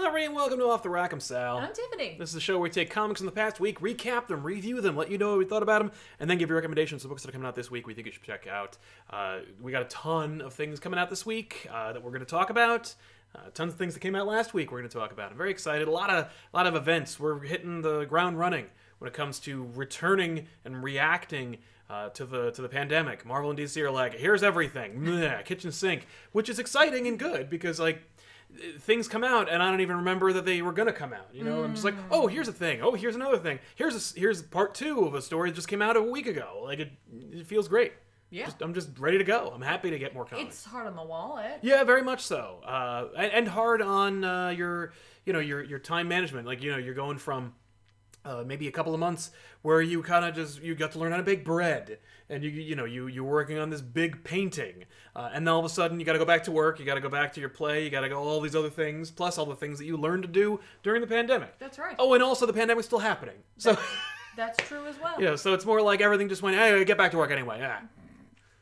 Hello, everybody, and welcome to Off the Rack. I'm Sal. And I'm Tiffany. This is a show where we take comics from the past week, recap them, review them, let you know what we thought about them, and then give you recommendations of books that are coming out this week we think you should check out. We got a ton of things coming out this week that we're going to talk about. Tons of things that came out last week we're going to talk about. I'm very excited. A lot of events. We're hitting the ground running when it comes to returning and reacting to the pandemic. Marvel and DC are like, here's everything, Meh, kitchen sink, which is exciting and good because like things come out and I don't even remember that they were gonna come out. You know, I'm just like, oh, here's a thing. Oh, here's another thing. Here's part 2 of a story that just came out a week ago. Like it feels great. Yeah, I'm just ready to go. I'm happy to get more comics. It's hard on the wallet. Yeah, very much so. And hard on your time management. Like you're going from maybe a couple of months where you kind of you got to learn how to bake bread, and you're working on this big painting, and then all of a sudden you got to go back to work, you got to go back to your play, you got to go all these other things, plus all the things that you learned to do during the pandemic. That's right. Oh, and also the pandemic's still happening. So that's true as well. Yeah, so it's more like everything just went, hey, get back to work anyway. Yeah.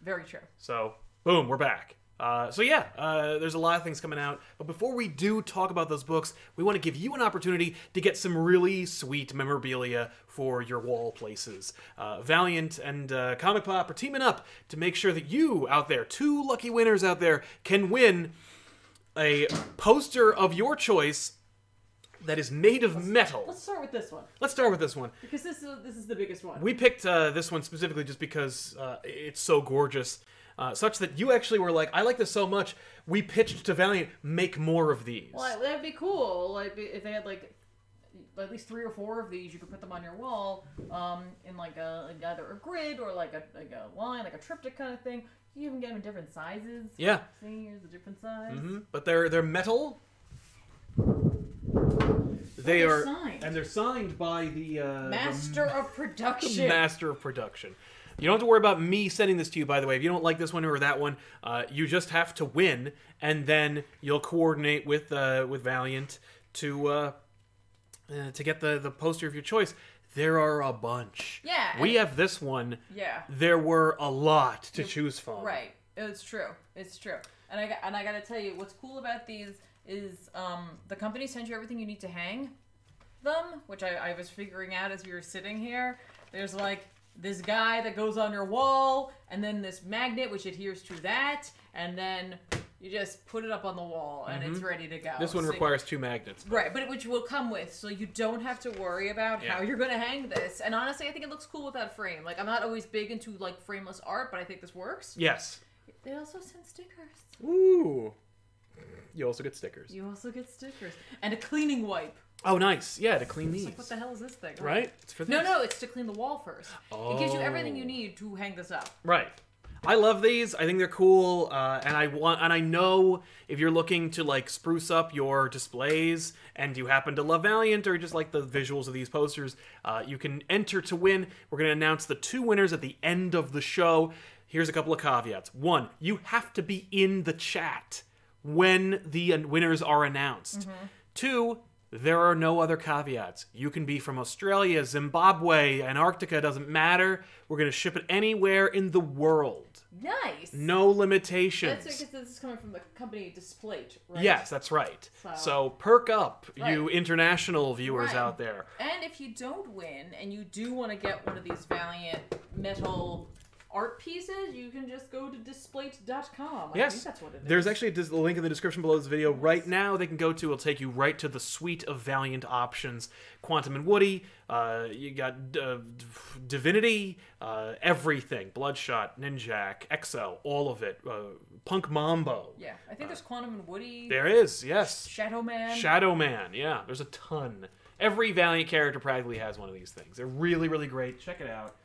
Very true. So boom, we're back. There's a lot of things coming out. But before we do talk about those books, we want to give you an opportunity to get some really sweet memorabilia for your wall places. Valiant and ComicPop are teaming up to make sure that you out there, 2 lucky winners out there, can win a poster of your choice that is made of metal. Let's start with this one. Let's start with this one. Because this is the biggest one. We picked this one specifically just because it's so gorgeous. Such that you actually were like, I like this so much, we pitched to Valiant, make more of these. Well, that'd be cool. Like if they had like at least 3 or 4 of these, you could put them on your wall, in like either a grid or like a line, like a triptych kind of thing. You even get them in different sizes. Yeah. See, here's a different size. But they're metal. They're signed. And they're signed by the Master of Production. Master of Production. You don't have to worry about me sending this to you, by the way. If you don't like this one or that one, you just have to win, and then you'll coordinate with Valiant to get the poster of your choice. There are a bunch. Yeah. We have this one. Yeah. There were a lot to choose from. Right. It's true. It's true. And I gotta tell you, what's cool about these is the company sends you everything you need to hang them, which I was figuring out as we were sitting here. There's like this guy that goes on your wall, and then this magnet which adheres to that, and then you just put it up on the wall, and it's ready to go. This one requires 2 magnets. Right, but which will come with, so you don't have to worry about how you're going to hang this. And honestly, I think it looks cool without frame. Like, I'm not always big into, like, frameless art, but I think this works. Yes. They also send stickers. Ooh. You also get stickers. You also get stickers. And a cleaning wipe. Oh, nice. Yeah, to clean these. Like, what the hell is this thing? Right? It's for this. No, it's to clean the wall first. Oh. It gives you everything you need to hang this up. Right. I love these. I think they're cool, and I know if you're looking to like spruce up your displays, and you happen to love Valiant or just like the visuals of these posters, you can enter to win. We're going to announce the 2 winners at the end of the show. Here's a couple of caveats. 1, you have to be in the chat when the winners are announced. 2, there are no other caveats. You can be from Australia, Zimbabwe, Antarctica, doesn't matter. We're going to ship it anywhere in the world. Nice. No limitations. That's because this is coming from the company Displate, right? Yes, that's right. So perk up, you international viewers out there. And if you don't win, and you do want to get one of these Valiant metal art pieces, you can just go to displate.com. Yes. I think that's what it is. There's actually a link in the description below this video right now. They can go to. It'll take you right to the suite of Valiant options. Quantum and Woody. You got Divinity. Everything. Bloodshot. Ninjak. Exo. All of it. Punk Mambo. Yeah. I think there's Quantum and Woody. There is. Yes. Shadow Man. Shadow Man. Yeah. There's a ton. Every Valiant character practically has one of these things. They're really, really great. Check it out.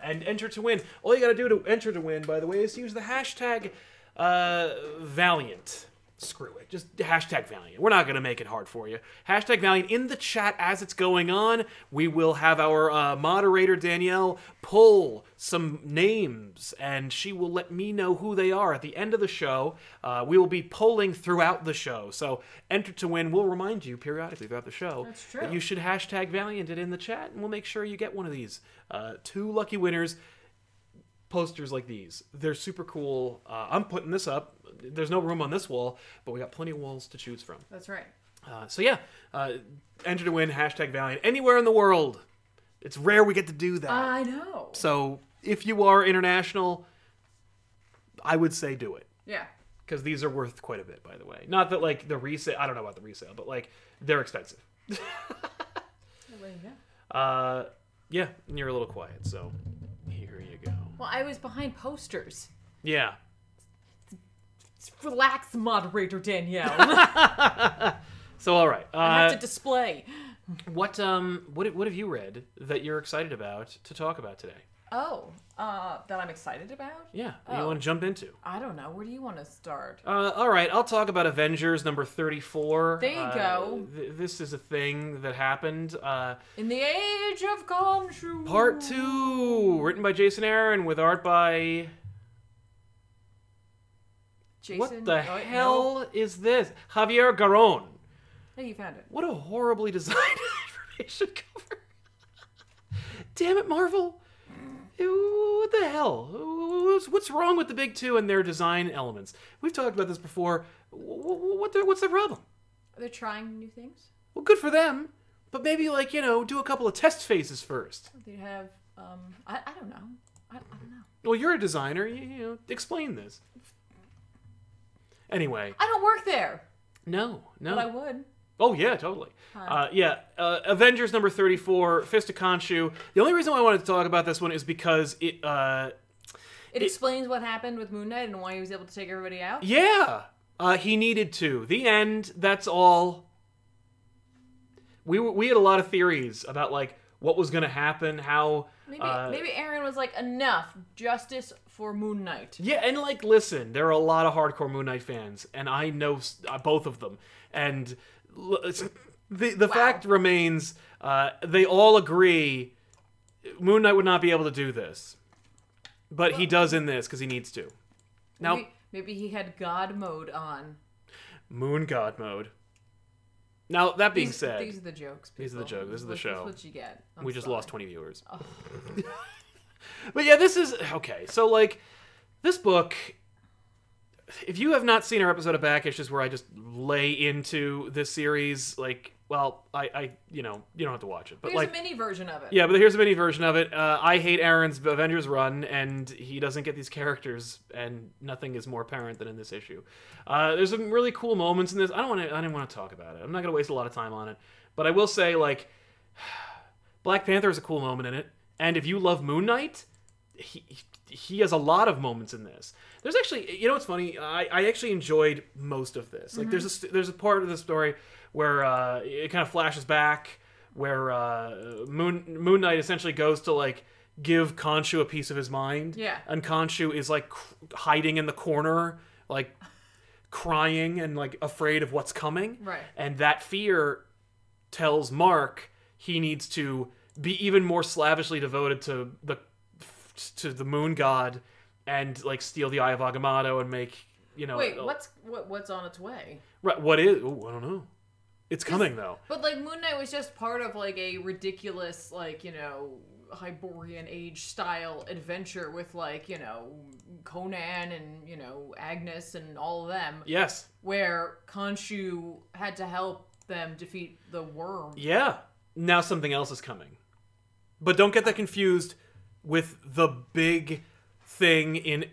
And enter to win. All you gotta do to enter to win, by the way, is to use the hashtag Valiant. Screw it. Just hashtag Valiant. We're not gonna make it hard for you. Hashtag Valiant in the chat as it's going on. We will have our moderator, Danielle, pull some names, and she will let me know who they are at the end of the show. We will be polling throughout the show. So enter to win. We'll remind you periodically throughout the show that you should hashtag Valiant it in the chat, and we'll make sure you get one of these. 2 lucky winners. Posters like these. They're super cool. I'm putting this up. There's no room on this wall, but we got plenty of walls to choose from. That's right. So yeah, enter to win, #Valiant, anywhere in the world. It's rare we get to do that. I know. So if you are international, I would say do it. Yeah. Because these are worth quite a bit, by the way. Not that, like, the resale... I don't know about the resale, but, like, they're expensive. Yeah, and you're a little quiet, so here you go. Well, I was behind posters. Yeah. Relax, moderator Danielle. So, all right. I have to display. What have you read that you're excited about to talk about today? Oh, that I'm excited about? Yeah, that you want to jump into? I don't know. Where do you want to start? All right, I'll talk about Avengers number 34. There you go. This is a thing that happened. In the Age of Khonshu. Part 2, written by Jason Aaron with art by... Jason? What the hell is this? Javier Garron. Hey, you found it. What a horribly designed information cover. Damn it, Marvel. What the hell? What's wrong with the big two and their design elements? We've talked about this before. What's the problem? They're trying new things. Well, good for them. But maybe, like, do a couple of test phases first. They have, I don't know. I don't know. Well, you're a designer. Explain this. Anyway. I don't work there. No. But I would. Oh, yeah, totally. Avengers number 34, Fist of Khonshu. The only reason why I wanted to talk about this one is because it explains what happened with Moon Knight and why he was able to take everybody out? Yeah. He needed to. The end, that's all. We had a lot of theories about, like, what was going to happen, how... Maybe Aaron was like, enough. Justice for Moon Knight. Yeah, and, like, listen, there are a lot of hardcore Moon Knight fans, and I know both of them. And... The fact remains, they all agree Moon Knight would not be able to do this. But he does in this, because he needs to. Now, maybe he had God mode on. Moon God mode. Now, that being said... These are the jokes, people. These are the jokes. This is the show. That's what you get. We just lost 20 viewers. Oh. But yeah, this is... Okay, so, like, this book... If you have not seen our episode of Back Issues where I just lay into this series, like, well, you don't have to watch it. But here's a mini version of it. Yeah, but here's a mini version of it. I hate Aaron's Avengers run, and he doesn't get these characters, and nothing is more apparent than in this issue. There's some really cool moments in this. I didn't want to talk about it. I'm not going to waste a lot of time on it. But I will say, like, Black Panther is a cool moment in it, and if you love Moon Knight, he has a lot of moments in this. There's actually, what's funny? I actually enjoyed most of this. Like, there's a part of the story where it kind of flashes back, where Moon Knight essentially goes to, like, give Khonshu a piece of his mind. Yeah. And Khonshu is, like, hiding in the corner, like, crying and, like, afraid of what's coming. Right. And that fear tells Mark he needs to be even more slavishly devoted to the moon god and, like, steal the Eye of Agamotto and make, Wait, what's on its way? Right, what is... Oh, I don't know. It's coming, though. But, like, Moon Knight was just part of, like, a ridiculous, like, Hyborian Age style adventure with, like, Conan and, Agnes and all of them. Yes. Where Khonshu had to help them defeat the worm. Yeah. Now something else is coming. But don't get that confused with the big thing in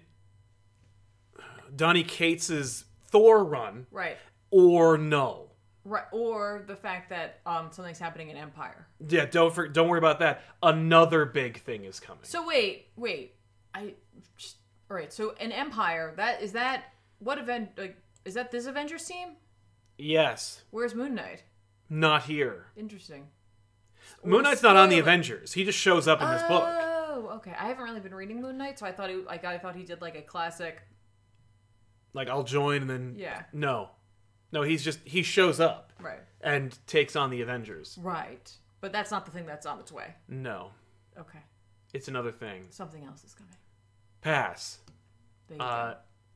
Donny Cates's Thor run. Right. Or no. Right, or the fact that something's happening in Empire. Yeah, don't worry about that. Another big thing is coming. So wait. All right, so in Empire, is that this Avengers team? Yes. Where's Moon Knight? Not here. Interesting. Moon Knight's not on the Avengers. He just shows up in this book. Oh, okay. I haven't really been reading Moon Knight, so I thought he did, like, a classic. Like, I'll join and then... Yeah. No, he shows up. Right. And takes on the Avengers. Right. But that's not the thing that's on its way. No. Okay. It's another thing. Something else is coming. Pass. There you go.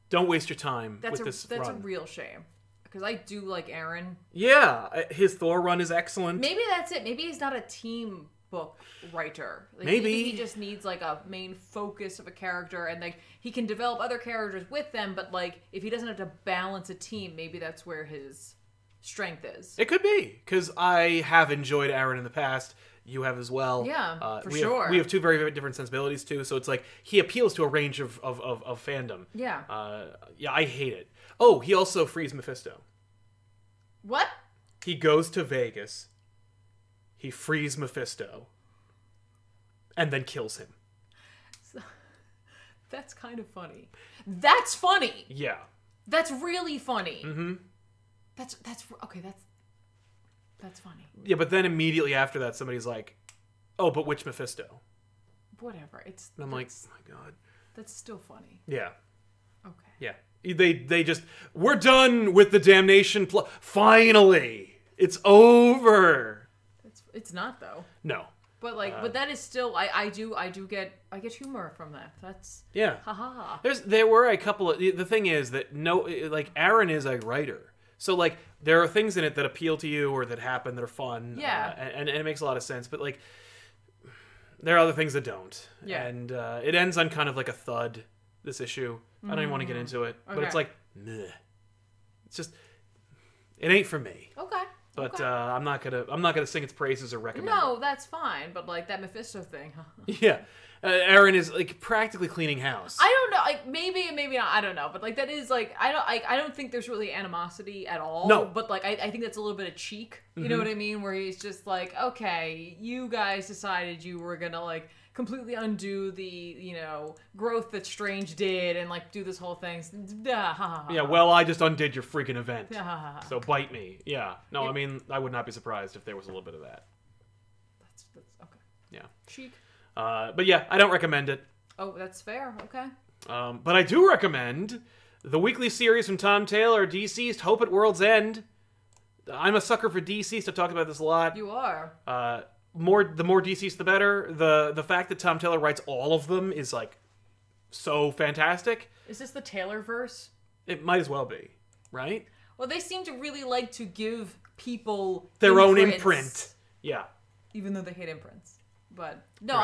Don't waste your time with this That's run. a real shame. Because I do like Aaron. Yeah, his Thor run is excellent. Maybe that's it. Maybe he's not a team book writer. Like, maybe he just needs, like, a main focus of a character, and, like, he can develop other characters with them, but, like, if he doesn't have to balance a team, maybe that's where his strength is. It could be, because I have enjoyed Aaron in the past. You have as well. Yeah, for we sure. We have two very, very different sensibilities, too, so it's like, he appeals to a range of fandom. Yeah. Yeah, I hate it. Oh, he also frees Mephisto. What? He goes to Vegas, he frees Mephisto, and then kills him. That's kind of funny. That's funny! Yeah. That's really funny. Mm-hmm. That's funny. Yeah, but then immediately after that, somebody's like, oh, but which Mephisto? Whatever. And I'm like, oh my god. That's still funny. Yeah. Okay. Yeah. They just, we're done with the damnation finally! It's over! It's not, though. No. But but that is still, I get humor from that. That's, yeah. haha. There were a couple of, the thing is that Aaron is a writer. So, like, there are things in it that appeal to you or that happen that are fun. Yeah. And it makes a lot of sense. But, like, there are other things that don't. Yeah. And it ends on kind of like a thud, this issue. I don't even want to get into it. Okay. But it's like, meh. It's just, it ain't for me. Okay. But okay. I'm not gonna sing its praises or recommend it. No, that's fine. But, like, that Mephisto thing, huh? Yeah. Aaron is, like, practically cleaning house. I don't know, like, maybe not, I don't know, but, like, that is, like, I don't think there's really animosity at all. No. But, like, I think that's a little bit of cheek, you know what I mean? Where he's just like, okay, you guys decided you were gonna, like, completely undo the, you know, growth that Strange did and, like, do this whole thing. Yeah, well, I just undid your freaking event. So So bite me. Yeah. No, I mean, I would not be surprised if there was a little bit of that. That's okay. Yeah. Cheek. But yeah, I don't recommend it. Oh, that's fair. Okay. But I do recommend the weekly series from Tom Taylor, DCeased Hope at World's End. I'm a sucker for DCeased. I've talked about this a lot. You are. The more DCeased, the better. The fact that Tom Taylor writes all of them is, like, so fantastic. Is this the Taylor verse? It might as well be, right? Well, they seem to really like to give people their own imprints, imprint. Yeah. Even though they hate imprints. But no, Right.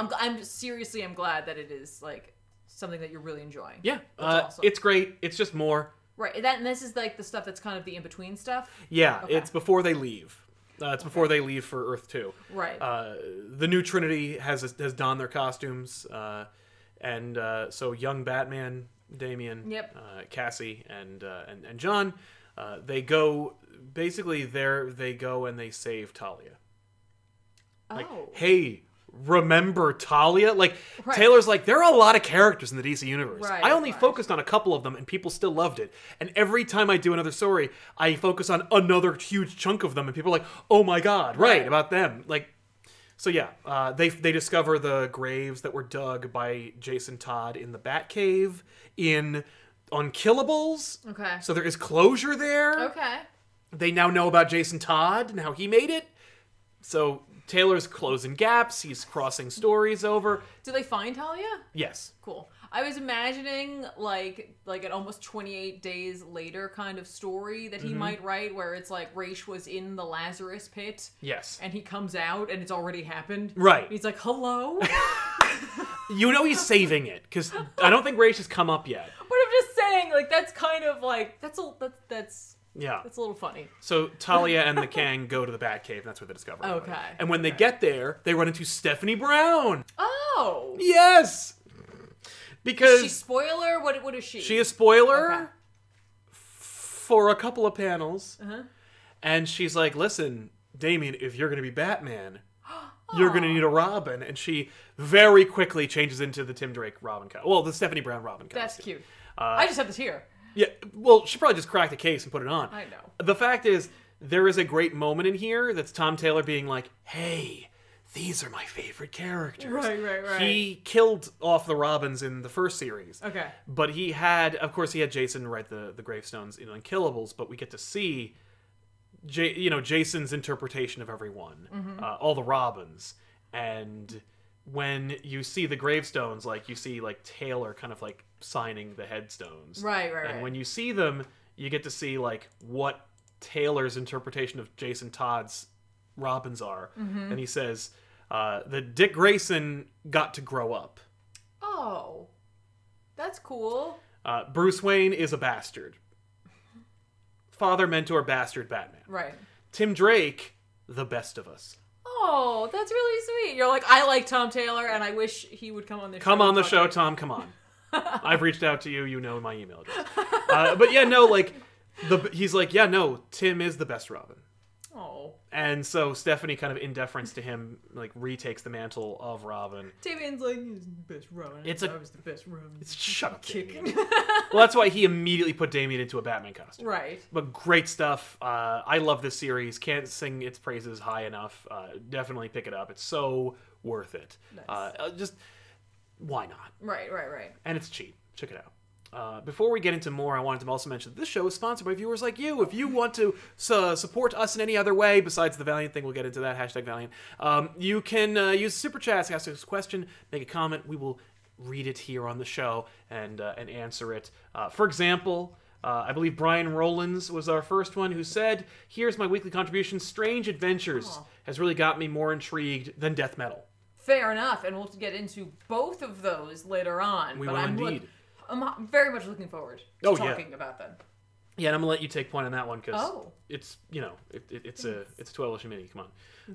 I'm glad that it is, like, something that you're really enjoying. Yeah. That's awesome. It's great. It's just more. Right. And this is, like, the stuff that's kind of the in-between stuff. Yeah, Okay. it's before they leave. It's before they leave for Earth 2. Right. The new Trinity has donned their costumes, and so young Batman, Damian, Yep. Cassie, and John, they go basically they go and they save Talia. Like, Oh. hey, remember Talia? Like, Right. Taylor's like, there are a lot of characters in the DC universe. Right, I only right. focused on a couple of them, and people still loved it. And every time I do another story, I focus on another huge chunk of them, and people are like, oh my god, right, about them. Like, so yeah, they discover the graves that were dug by Jason Todd in the Batcave in Unkillables. Okay. So there is closure there. Okay. They now know about Jason Todd and how he made it. So Taylor's closing gaps. He's crossing stories over. Do they find Talia? Yes. Cool. I was imagining like an almost 28 days later kind of story that he might write, where it's like Raish was in the Lazarus pit. Yes. And he comes out and it's already happened. Right. He's like, hello? You know he's saving it, because I don't think Raish has come up yet. But I'm just saying, like, that's kind of like, that's Yeah. a little funny. So Talia and the Kang go to the Batcave, and that's where they discover her. Okay. And when they get there, they run into Stephanie Brown. Oh. Yes. Because Is she spoiler? What is she? she is spoiler Okay. for a couple of panels. Uh-huh. And she's like, listen, Damian, if you're going to be Batman, you're going to need a Robin. And she very quickly changes into the Tim Drake Robin costume. Well, the Stephanie Brown Robin costume. That's cute. I just have this here. Yeah, well, she probably just cracked the case and put it on. I know. The fact is, there is a great moment in here that's Tom Taylor being like, hey, these are my favorite characters. Right. He killed off the Robins in the first series. Okay. But he had Jason write the gravestones in Unkillables, but we get to see Jason's interpretation of everyone, all the Robins. And when you see the gravestones, like, you see, like, Taylor kind of, like, signing the headstones. Right. And when you see them, you get to see, like, what Taylor's interpretation of Jason Todd's Robins are. And he says that Dick Grayson got to grow up. Oh. That's cool. Bruce Wayne is a bastard. father, mentor, bastard Batman. Right. Tim Drake, the best of us. Oh, that's really sweet. You're like, I like Tom Taylor, and I wish he would come on the show. Come on the show, Tom. Come on. I've reached out to you. You know my email address. But yeah, no, like, he's like, yeah, no, Tim is the best Robin. Oh. And so Stephanie, kind of in deference to him, like, retakes the mantle of Robin. Damien's like, he's the best Robin. I was the best Robin. Shut up, Damien. Well, that's why he immediately put Damien into a Batman costume. Right. But great stuff. I love this series. Can't sing its praises high enough. Definitely pick it up. It's so worth it. Nice. Just, why not? Right. And it's cheap. Check it out. Before we get into more, I wanted to also mention that this show is sponsored by viewers like you. If you want to support us in any other way besides the Valiant thing, we'll get into that, #Valiant. You can use Super Chats, ask us a question, make a comment. We will read it here on the show and answer it. For example, I believe Brian Rollins was our first one who said, here's my weekly contribution. Strange Adventures has really got me more intrigued than death metal. Fair enough, and we'll get into both of those later on. We will indeed. I'm very much looking forward to talking about them. Yeah, and I'm gonna let you take point on that one because it's it's a 12-issue mini. Come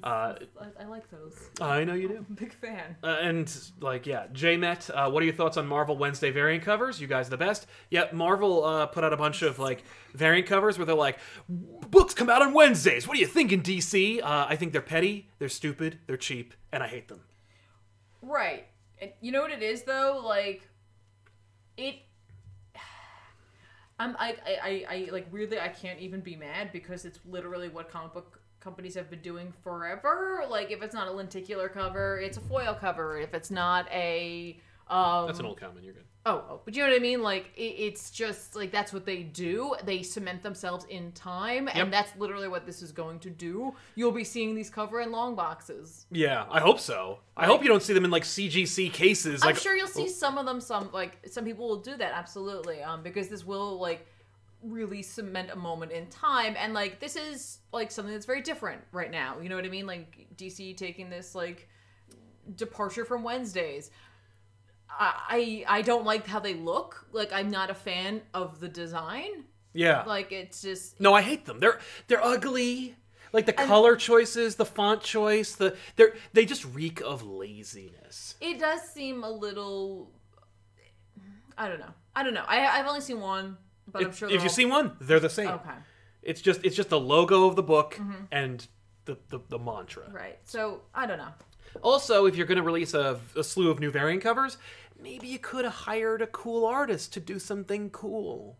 on, I like those. I know you do. I'm a big fan. And like, yeah, J-Met, what are your thoughts on Marvel Wednesday variant covers? You guys are the best. Yeah, Marvel put out a bunch of like variant covers where they're like, books come out on Wednesdays. What are you thinking, DC? I think they're petty, they're stupid, they're cheap, and I hate them. Right. You know what it is though, like. I like weirdly I can't even be mad because it's literally what comic book companies have been doing forever. Like if it's not a lenticular cover, it's a foil cover. If it's not a that's an old comment. You're good. But you know what I mean? Like it's just like that's what they do. They cement themselves in time, and that's literally what this is going to do. You'll be seeing these cover in long boxes. Yeah, I hope so. I hope you don't see them in like CGC cases. I'm sure you'll see some of them. Some people will do that absolutely. Because this will like really cement a moment in time, and like this is like something that's very different right now. You know what I mean? Like DC taking this like departure from Wednesdays. I don't like how they look. Like I'm not a fan of the design. Yeah. Like it's just no, I hate them. They're ugly. Like the color choices, the font choice, they just reek of laziness. It does seem a little. I don't know. I've only seen one, but I'm sure. If you see one, they're the same. Okay. It's just the logo of the book and the mantra. Right. So I don't know. Also, if you're going to release a slew of new variant covers, maybe you could have hired a cool artist to do something cool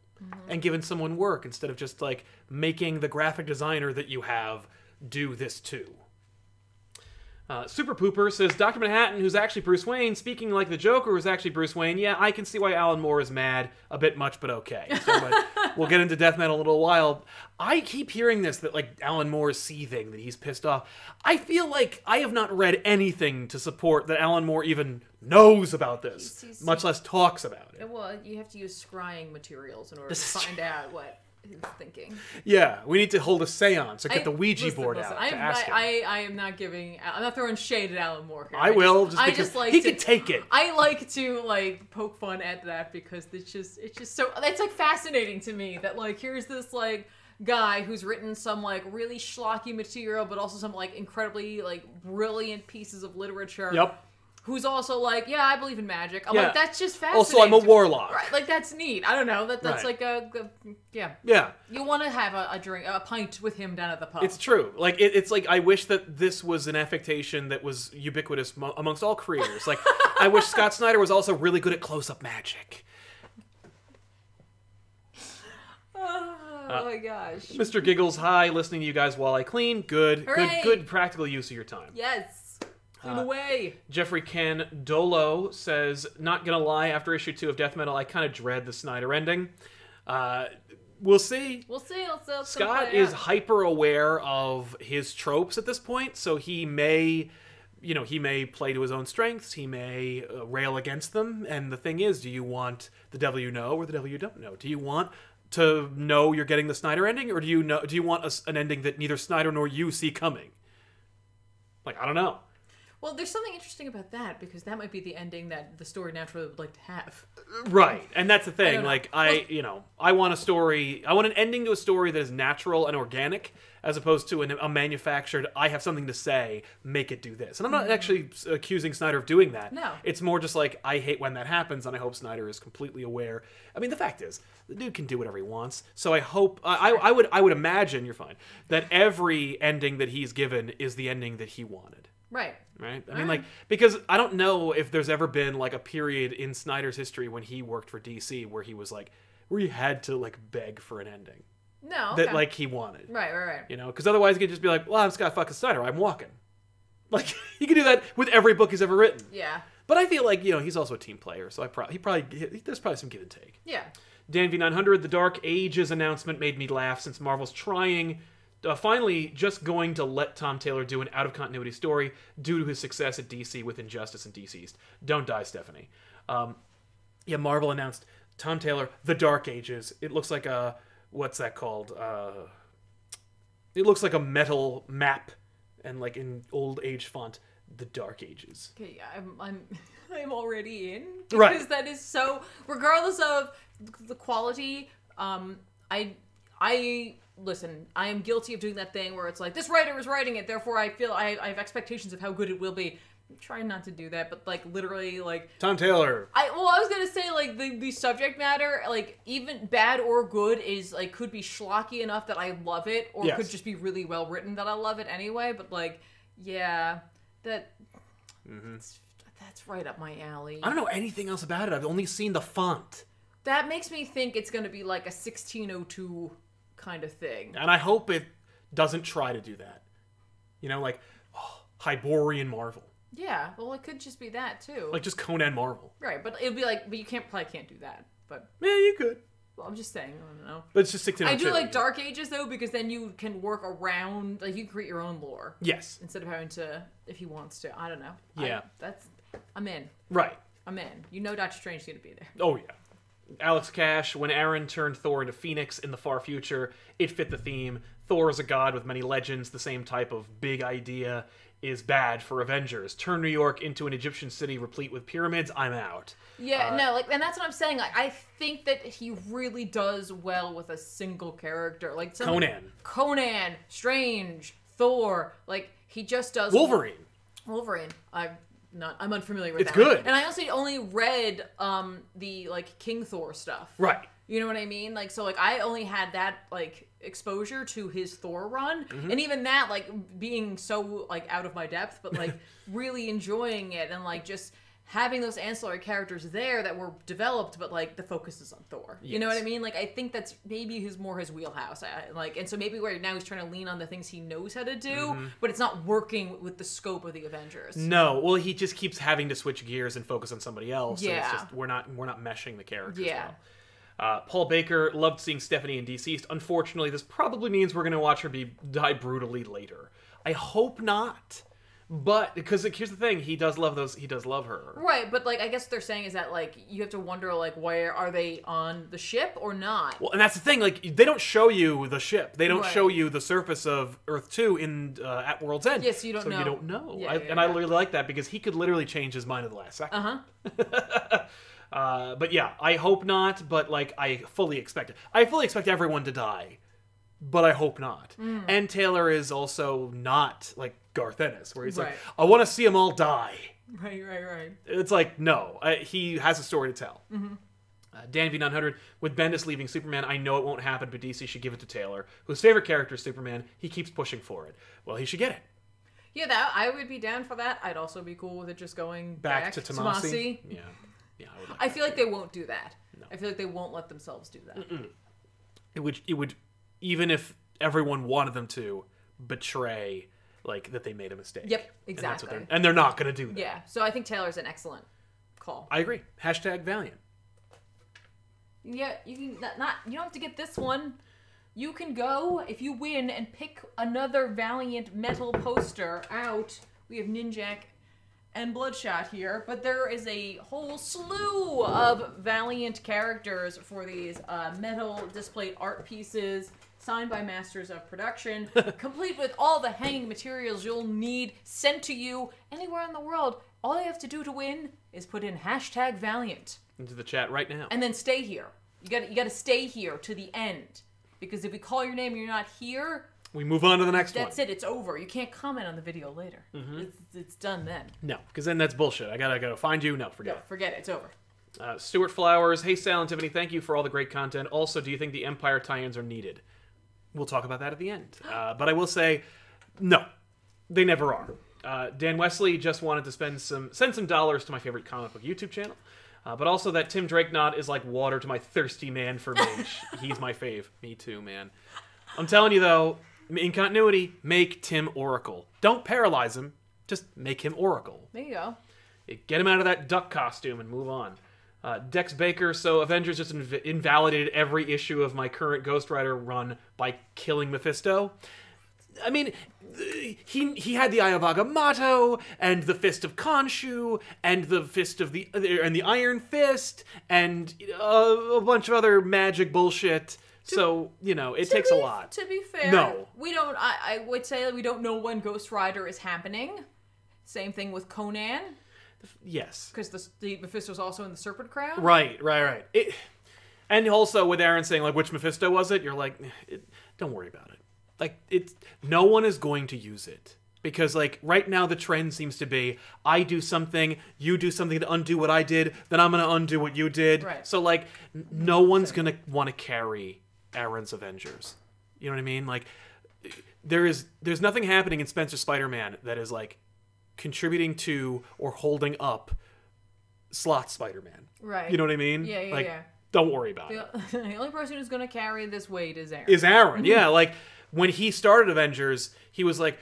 and given someone work instead of just like making the graphic designer that you have do this too. Super Pooper says, Dr. Manhattan, who's actually Bruce Wayne, speaking like the Joker, who's actually Bruce Wayne. Yeah, I can see why Alan Moore is mad a bit much, but okay. So, but we'll get into Death Metal in a little while. I keep hearing this, that like Alan Moore is seething, that he's pissed off. I feel like I have not read anything to support that Alan Moore even knows about this, much less talks about it. Well, you have to use scrying materials in order to find out what he's thinking. Yeah, we need to hold a seance or get the Ouija board out to ask him. I am not giving. I'm not throwing shade at Alan Moore here. I will, just because he can take it. I like to like poke fun at that because it's just so. It's like fascinating to me that like here's this like guy who's written some like really schlocky material, but also some like incredibly like brilliant pieces of literature. Yep. Who's also like, yeah, I believe in magic. I'm like, that's just fascinating. Also, I'm a warlock. Right, like, that's neat. I don't know. That's like yeah. Yeah. You want to have a drink, a pint with him down at the pub. It's true. Like, it's like, I wish that this was an affectation that was ubiquitous amongst all creators. Like, I wish Scott Snyder was also really good at close-up magic. Oh my gosh. Mr. Giggles, hi, listening to you guys while I clean. Good. Hooray. Good practical use of your time. Yes. Clean away. Jeffrey Ken Dolo says, not gonna lie, after issue 2 of Death Metal, I kind of dread the Snyder ending. We'll see. We'll see. Scott is hyper aware of his tropes at this point, so he may play to his own strengths. He may rail against them. And the thing is, do you want the devil you know or the devil you don't know? Do you want to know you're getting the Snyder ending, or do you want an ending that neither Snyder nor you see coming? Like, I don't know. Well, there's something interesting about that, because that might be the ending that the story naturally would like to have. Right, and that's the thing. Like, Well, I want a story. I want an ending to a story that is natural and organic, as opposed to a manufactured. I have something to say. Make it do this. And I'm not actually accusing Snyder of doing that. No. It's more just like I hate when that happens, and I hope Snyder is completely aware. I mean, the fact is, the dude can do whatever he wants. So I hope I would imagine, you're fine, that every ending that he's given is the ending that he wanted. Right. Right? I mean, like, because I don't know if there's ever been, like, a period in Snyder's history when he worked for DC where he was, like, where he had to, like, beg for an ending. No, okay. That, like, he wanted. Right. You know? Because otherwise he could just be like, well, I'm Scott fucking Snyder. I'm walking. Like, he could do that with every book he's ever written. Yeah. But I feel like, he's also a team player, so there's probably some give and take. Yeah. Dan V900, the Dark Ages announcement made me laugh since Marvel's finally just going to let Tom Taylor do an out-of-continuity story due to his success at DC with Injustice and DCeased. Don't die, Stephanie. Marvel announced Tom Taylor, The Dark Ages. It looks like what's that called? It looks like a metal map, and like in old age font, The Dark Ages. Okay, I'm already in. Right. Because that is so, regardless of the quality, listen, I am guilty of doing that thing where it's like, this writer is writing it, therefore I feel I have expectations of how good it will be. I'm trying not to do that, but like literally, like Tom Taylor. I was gonna say, like, the subject matter, like, even bad or good, is like could be schlocky enough that I love it, or Yes. could just be really well written that I love it anyway. But like, yeah, that's right up my alley. I don't know anything else about it. I've only seen the font. That makes me think it's gonna be like a 1602 kind of thing. And I hope it doesn't try to do that. Like, Hyborian Marvel. Yeah, well, it could just be that too. Like, just Conan Marvel. Right, but it'd be like, but you probably can't do that. But Yeah, you could. well, I'm just saying, I don't know. But it's just 1602. I do like Dark Ages though, because then you can work around, like, you can create your own lore. Yes. Instead of having to, if he wants to, I don't know. Yeah. I'm in. Right. I'm in. Doctor Strange's gonna be there. Oh, yeah. Alex Cash, when Aaron turned Thor into Phoenix in the far future, it fit the theme. Thor is a god with many legends. The same type of big idea is bad for Avengers. Turn New York into an Egyptian city replete with pyramids. I'm out. Yeah, no, like, and that's what I'm saying. Like, I think that he really does well with a single character. Like Conan, Strange, Thor. Like, he just does. Wolverine. I'm unfamiliar with it's that. It's good. And I also only read the like King Thor stuff. Right. You know what I mean? Like, so like I only had that like exposure to his Thor run, and even that, like, being so like out of my depth, but like really enjoying it, and like just having those ancillary characters there that were developed, but like the focus is on Thor. Yes. You know what I mean? Like, I think that's maybe his wheelhouse. And so maybe where now he's trying to lean on the things he knows how to do, but it's not working with the scope of the Avengers. No, well, he just keeps having to switch gears and focus on somebody else. Yeah. So it's just we're not meshing the characters. Yeah. Well. Paul Baker loved seeing Stephanie in DCeased. Unfortunately, this probably means we're going to watch her die brutally later. I hope not. But, because here's the thing, he does love her. Right, but like, I guess what they're saying is that like, you have to wonder like, where are they on the ship or not? Well, and that's the thing, like, they don't show you the ship. They don't Right. show you the surface of Earth 2 at World's End. Yes, you don't so know. you don't know. Yeah, I really like that, because he could literally change his mind at the last second. But yeah, I hope not, but like, I fully expect it. I fully expect everyone to die, but I hope not. And Taylor is also not like Garth Ennis, where he's like, I want to see them all die. Right. It's like, no, he has a story to tell. Dan V900, with Bendis leaving Superman, I know it won't happen, but DC should give it to Taylor, whose favorite character is Superman. He keeps pushing for it. Well, he should get it. Yeah, I would be down for that. I'd also be cool with it just going back to Tomasi. Yeah, I would like I feel like they won't do that. No. I feel like they won't let themselves do that. It would, even if everyone wanted them to, betray like that they made a mistake. Yep, exactly. And they're not going to do that. Yeah, so I think Taylor's an excellent call. I agree. #Valiant. Yeah, you can you don't have to get this one. You can go, if you win, and pick another Valiant metal poster out. We have Ninjak and Bloodshot here, but there is a whole slew of Valiant characters for these metal displayed art pieces signed by masters of production, complete with all the hanging materials you'll need sent to you anywhere in the world. All you have to do to win is put in #Valiant into the chat right now, and then stay here. You got to stay here to the end, because if we call your name and you're not here, we move on to the next one. That's it. It's over. You can't comment on the video later. It's done then. No, because then that's bullshit. I gotta go find you. No, forget it. Forget it. It's over. Stuart Flowers. Hey, Sal and Tiffany, thank you for all the great content. Also, do you think the Empire tie-ins are needed? We'll talk about that at the end. But I will say, no, they never are. Dan Wesley just wanted to send some dollars to my favorite comic book YouTube channel. But also that Tim Drake nod is like water to my thirsty man for Mage. He's my fave. Me too, man. I'm telling you, though, in continuity, make Tim Oracle. Don't paralyze him. Just make him Oracle. There you go. Get him out of that duck costume and move on. Dex Baker, so Avengers just invalidated every issue of my current Ghost Rider run by killing Mephisto. I mean, he had the Eye of Agamotto, and the Fist of Khonshu, and the Fist of the Iron Fist, and a bunch of other magic bullshit. So, you know, it takes a lot. To be fair, no. We don't, I would say that we don't know when Ghost Rider is happening. Same thing with Conan. Yes. Because the Mephisto's also in the Serpent Crown. Right. And also with Aaron saying, like, which Mephisto was it? You're like, don't worry about it. Like, no one is going to use it. Because, like, right now the trend seems to be, I do something, you do something to undo what I did, then I'm going to undo what you did. Right. So, like, no one's going to want to carry Aaron's Avengers. You know what I mean? Like, there's nothing happening in Spencer Spider-Man that is, like, contributing to or holding up Slot Spider-Man. Right. You know what I mean? Yeah. Don't worry about it. The only person who's going to carry this weight is Aaron. Yeah, like, when he started Avengers, he was like,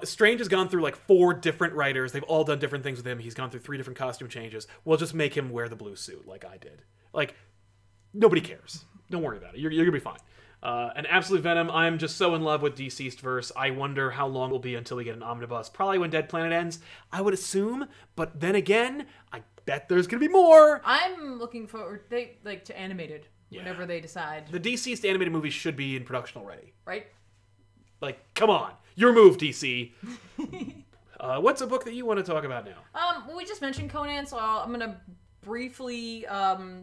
Strange has gone through like 4 different writers. They've all done different things with him. He's gone through 3 different costume changes. We'll just make him wear the blue suit like I did. Like, nobody cares. Don't worry about it. You're going to be fine. And Absolute Venom, I'm just so in love with Deceased Verse. I wonder how long it will be until we get an omnibus. Probably when Dead Planet ends, I would assume. But then again, I bet there's going to be more. I'm looking forward to animated whenever they decide. The Deceased animated movie should be in production already. Right? Like, come on. Your move, DC. What's a book that you want to talk about now? Well, we just mentioned Conan, so I'm going to briefly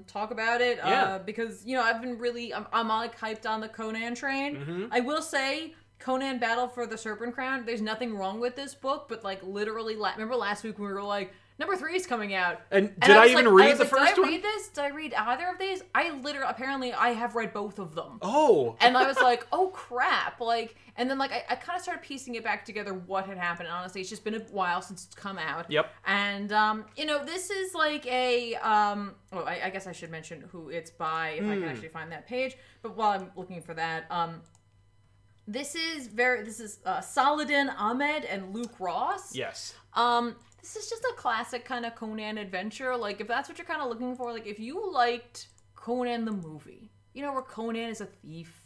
talk about it because, you know, I've been really I'm like hyped on the Conan train. I will say Conan Battle for the Serpent Crown, there's nothing wrong with this book, but like literally remember last week when we were like, number 3 is coming out. And did I even read the first one? Did I read this? Did I read either of these? Apparently I have read both of them. Oh. And I was like, oh crap. Like, and then like I kind of started piecing it back together what had happened. And honestly, it's just been a while since it's come out. Yep. And, you know, this is like a, I guess I should mention who it's by if I can actually find that page. But while I'm looking for that, this is Saladin Ahmed and Luke Ross. Yes. This is just a classic kind of Conan adventure. Like, if that's what you're kind of looking for, like, if you liked Conan the movie, you know, where Conan is a thief,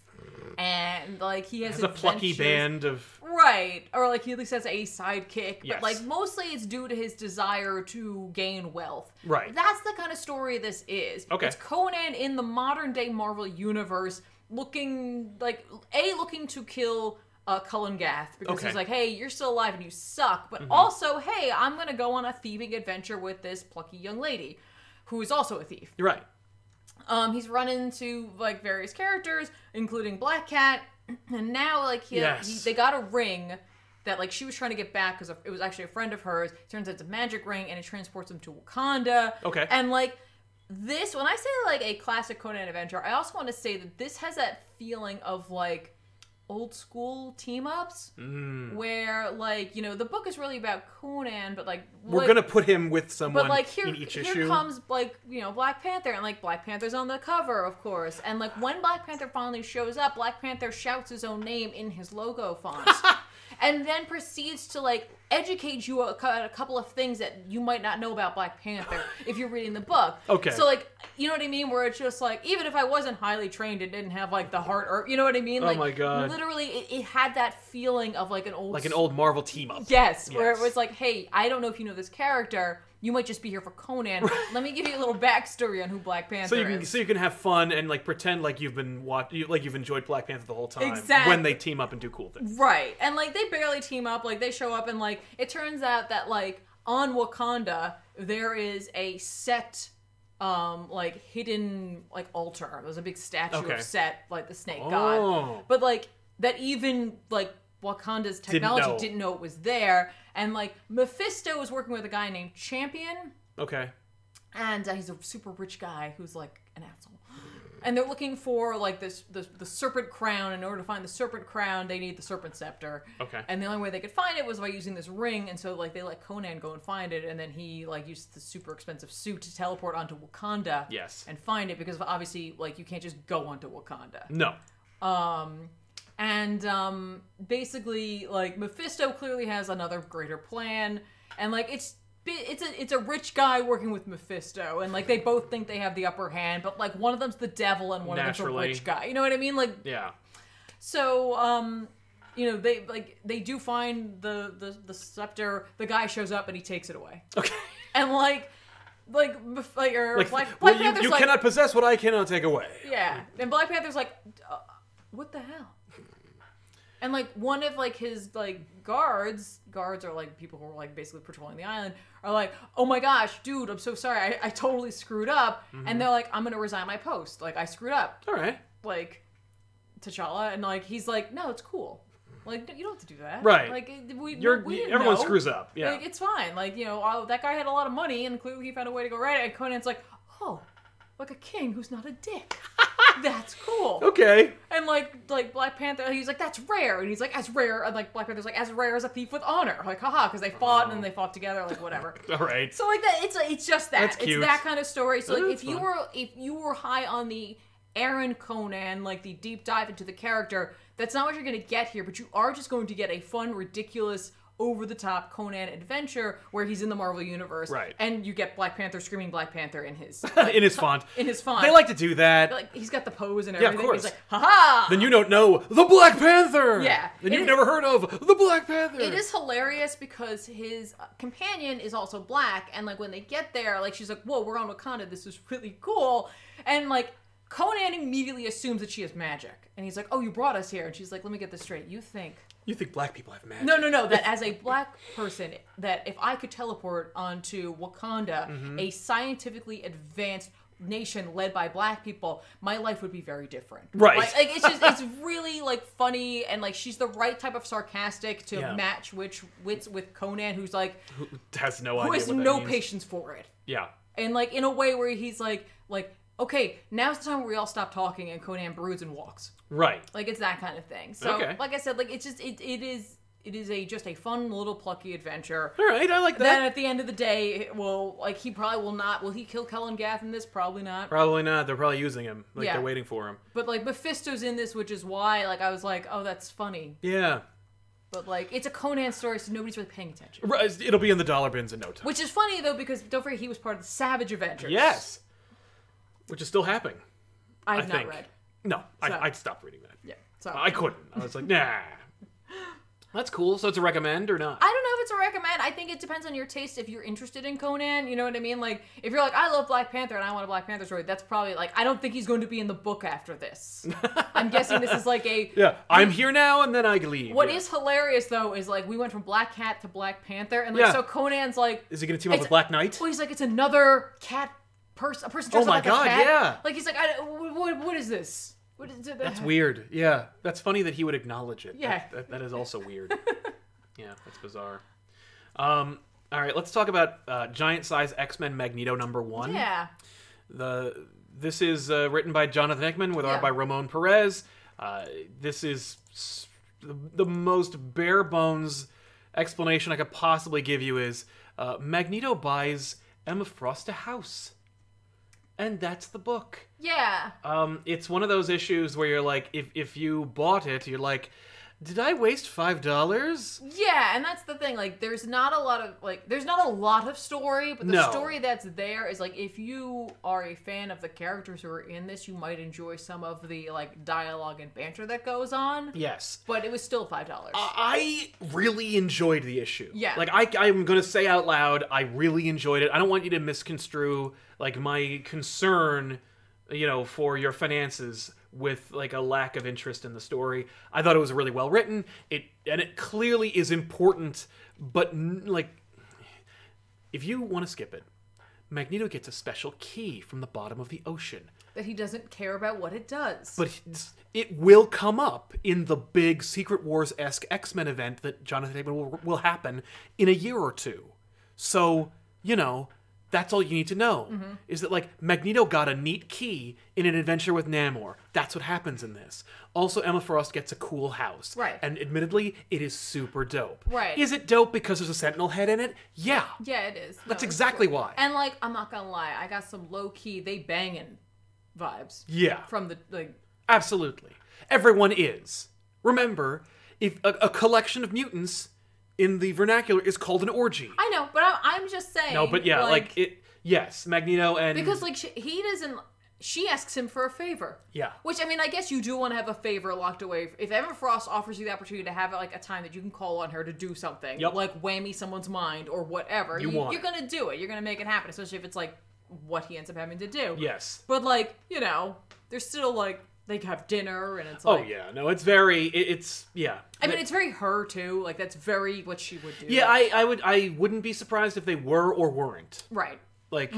and, like, he has a plucky band of... Right. Or, like, he at least has a sidekick. Yes. But, like, mostly it's due to his desire to gain wealth. Right. That's the kind of story this is. Okay. It's Conan in the modern-day Marvel universe looking to kill... Cullen Gath, because he's like, hey, you're still alive and you suck, but also, hey, I'm gonna go on a thieving adventure with this plucky young lady who is also a thief. You're right. He's run into like various characters, including Black Cat, and now like they got a ring that like she was trying to get back because it was actually a friend of hers. It turns out it's a magic ring, and it transports him to Wakanda. Okay. And like this, when I say like a classic Conan adventure, I also want to say that this has that feeling of like old school team-ups where like, you know, the book is really about Conan, but like we're gonna put him with someone but like in each issue. Here comes like, you know, Black Panther, and like Black Panther's on the cover, of course, and like when Black Panther finally shows up, Black Panther shouts his own name in his logo font and then proceeds to like educate you a couple of things that you might not know about Black Panther if you're reading the book. Okay. So like you know what I mean? Where it's just like, even if I wasn't highly trained, it didn't have like the heart, or you know what I mean? Like, oh my god! Literally, it had that feeling of like an old Marvel team up. Yes, where it was like, hey, I don't know if you know this character. You might just be here for Conan. Let me give you a little backstory on who Black Panther is. So you can have fun and like pretend like you've been like you've enjoyed Black Panther the whole time. Exactly. When they team up and do cool things. Right. And like they barely team up. Like they show up and like it turns out that like on Wakanda there is a set like hidden like altar. There's a big statue of Set, like the snake god. But like that even like Wakanda's technology didn't know it was there. And, like, Mephisto was working with a guy named Champion. Okay. And he's a super rich guy who's, like, an asshole. And they're looking for, like, the Serpent crown. In order to find the Serpent crown, they need the Serpent scepter. Okay. And the only way they could find it was by using this ring. And so, like, they let Conan go and find it. And then he, like, used the super expensive suit to teleport onto Wakanda. Yes. And find it. Because, obviously, like, you can't just go onto Wakanda. No. And basically, like, Mephisto clearly has another greater plan, and like it's a rich guy working with Mephisto, and like they both think they have the upper hand, but like one of them's the devil and one of them's a rich guy. You know what I mean? Like, yeah. So you know, they do find the scepter. The guy shows up and he takes it away. Okay. And Black Panther's you cannot possess what I cannot take away. Yeah, and Black Panther's like, what the hell? And, like, one of, like, his, like, guards are, like, people who are, like, basically patrolling the island, are like, oh my gosh, dude, I'm so sorry, I totally screwed up. Mm-hmm. And they're like, I'm gonna resign my post. Like, I screwed up. All right. Like, T'Challa, and, like, he's like, no, it's cool. Like, you don't have to do that. Right. Like, everyone screws up. Yeah. Like, it's fine. Like, you know, that guy had a lot of money, and clearly he found a way to go right. And Conan's like, oh, like a king who's not a dick. That's cool. Okay. And like Black Panther, he's like, that's rare. And he's like, as rare. And like Black Panther's like, as rare as a thief with honor. Like, haha, because they fought and then they fought together, like whatever. All right. So like that, it's just that. That's cute. It's that kind of story. So like, if fun. you were high on the Aaron Conan, like the deep dive into the character, that's not what you're gonna get here. But you are just going to get a fun, ridiculous, over-the-top Conan adventure where he's in the Marvel Universe. Right. And you get Black Panther screaming Black Panther in his... in his font. In his font. They like to do that. Like, he's got the pose and everything. Yeah, of course. He's like, ha-ha! Then you don't know the Black Panther! Yeah. Then you've never heard of the Black Panther! It is hilarious because his companion is also black, and, like, when they get there, like, she's like, whoa, we're on Wakanda, this is really cool. And, like, Conan immediately assumes that she has magic. And he's like, oh, you brought us here. And she's like, let me get this straight. You think black people have magic? No. That as a black person, that if I could teleport onto Wakanda, a scientifically advanced nation led by black people, my life would be very different. Right. Like it's really like funny, and like she's the right type of sarcastic to match wits with Conan, who's like who has no idea. Who has what that no means. patience for it. Yeah. And like in a way where he's like okay, now's the time where we all stop talking, and Conan broods and walks. Right. Like, it's that kind of thing. So, like I said, like, it's just, it is just a fun little plucky adventure. All right, I like that. Then at the end of the day, he probably will not, will he kill Kellen Gath in this? Probably not. Probably not. They're probably using him. Like, they're waiting for him. But, like, Mephisto's in this, which is why, like, I was like, oh, that's funny. Yeah. But, like, it's a Conan story, so nobody's really paying attention. Right, it'll be in the dollar bins in no time. Which is funny, though, because don't forget he was part of the Savage Avengers. Yes. Which is still happening. I've not read. No, I'd stopped reading that. Yeah. So I couldn't. I was like, nah. That's cool. So it's a recommend or not? I don't know if it's a recommend. I think it depends on your taste. If you're interested in Conan, you know what I mean? Like, if you're like, I love Black Panther and I want a Black Panther story, that's probably like, I don't think he's going to be in the book after this. I'm guessing this is like a... Yeah, I'm here now and then I leave. What is hilarious, though, is like, we went from Black Cat to Black Panther, and like, so Conan's like... Is he going to team up with Black Knight? Well, he's like, it's another cat a person dressed up like a cat. Yeah. Like, he's like, what is this? What is it? That's weird. Yeah. That's funny that he would acknowledge it. Yeah. That is also weird. Yeah, that's bizarre. All right, let's talk about giant-size X-Men Magneto number 1. Yeah. This is written by Jonathan Hickman with art by Ramon Perez. This is the most bare-bones explanation I could possibly give you is Magneto buys Emma Frost a house. And that's the book. Yeah. It's one of those issues where you're like, if you bought it, you're like, did I waste $5? Yeah, and that's the thing. Like, there's not a lot of story, but the story that's there is like, if you are a fan of the characters who are in this, you might enjoy some of the like dialogue and banter that goes on. Yes, but it was still $5. I really enjoyed the issue. Yeah, like I'm gonna say out loud, I really enjoyed it. I don't want you to misconstrue like my concern, for your finances with like a lack of interest in the story. I thought it was really well written. It clearly is important, but like, if you want to skip it, Magneto gets a special key from the bottom of the ocean that he doesn't care about what it does. But it will come up in the big Secret Wars-esque X-Men event that Jonathan Hickman will happen in a year or two. So, that's all you need to know, is that, like, Magneto got a neat key in an adventure with Namor. That's what happens in this. Also, Emma Frost gets a cool house. Right. And admittedly, it is super dope. Right. Is it dope because there's a Sentinel head in it? Yeah. Yeah, it is. That's exactly why. And, like, I'm not gonna lie, I got some low-key, they banging vibes. Yeah. From the, like... Absolutely. Everyone is. Remember, if a collection of mutants... in the vernacular is called an orgy. I know, but I'm just saying. No, but yeah, yes, Magneto and... Because, like, he doesn't... She asks him for a favor. Yeah. Which, I mean, I guess you do want to have a favor locked away. If Emma Frost offers you the opportunity to have, like, a time that you can call on her to do something, like whammy someone's mind or whatever, you're going to do it. You're going to make it happen, especially if it's, like, what he ends up having to do. Yes. But, like, there's still, like... They have dinner, and it's like... Oh, yeah. No, it's very... It's... Yeah. I mean, it's very her, too. Like, that's very what she would do. Yeah, I wouldn't be surprised if they were or weren't. Right. Like,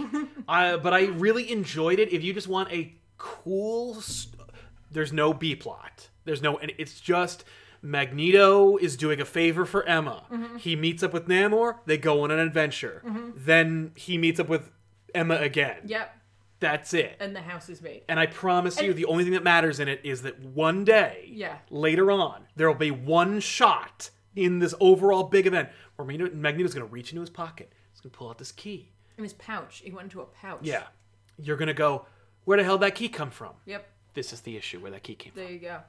but I really enjoyed it. If you just want a cool... There's no B-plot. There's no... And it's just... Magneto is doing a favor for Emma. He meets up with Namor. They go on an adventure. Then he meets up with Emma again. Yep. That's it. And the house is made. And I promise you, the only thing that matters in it is that one day, later on, there will be one shot in this overall big event where Magneto's going to reach into his pocket. He's going to pull out this key. In his pouch. He went into a pouch. Yeah. You're going to go, where the hell did that key come from? Yep. This is the issue, where that key came from. There you go.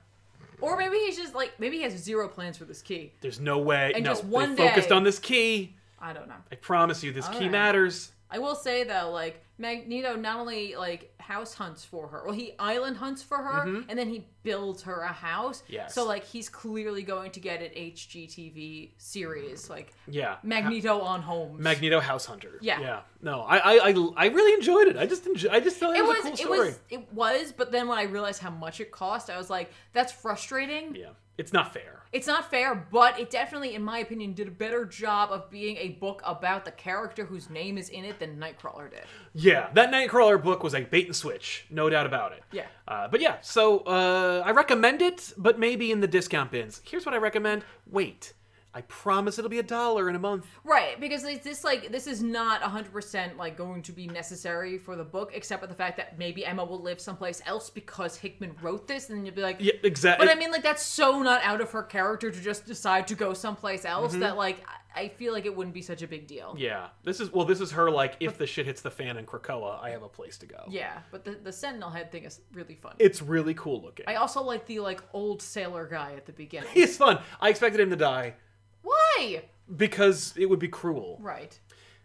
Or maybe he's just like, maybe he has zero plans for this key. There's no way. And no, just one they focused on this key. I don't know. I promise you, this key matters. I will say, though, like, Magneto not only, like, house hunts for her, well, he island hunts for her, and then he builds her a house. Yes. So, like, he's clearly going to get an HGTV series, like, yeah, Magneto on homes. Magneto House Hunter. Yeah. Yeah. No, I really enjoyed it. I just thought it was a cool story. It was, but then when I realized how much it cost, I was like, that's frustrating. Yeah. It's not fair. It's not fair, but it definitely, in my opinion, did a better job of being a book about the character whose name is in it than Nightcrawler did. Yeah, that Nightcrawler book was a bait and switch, no doubt about it. Yeah. But yeah, so I recommend it, but maybe in the discount bins. Here's what I recommend. Wait. I promise it'll be $1 in a month. Right, because this is not 100% like going to be necessary for the book, except for the fact that maybe Emma will live someplace else because Hickman wrote this, and then you'll be like, yeah, exactly. But I mean, like, that's so not out of her character to just decide to go someplace else that, like, I feel like it wouldn't be such a big deal. Yeah, this is her, like, if the shit hits the fan in Krakoa, I have a place to go. Yeah, but the Sentinel head thing is really fun. It's really cool looking. I also like the, like, old sailor guy at the beginning. He's fun. I expected him to die. Why? Because it would be cruel. Right.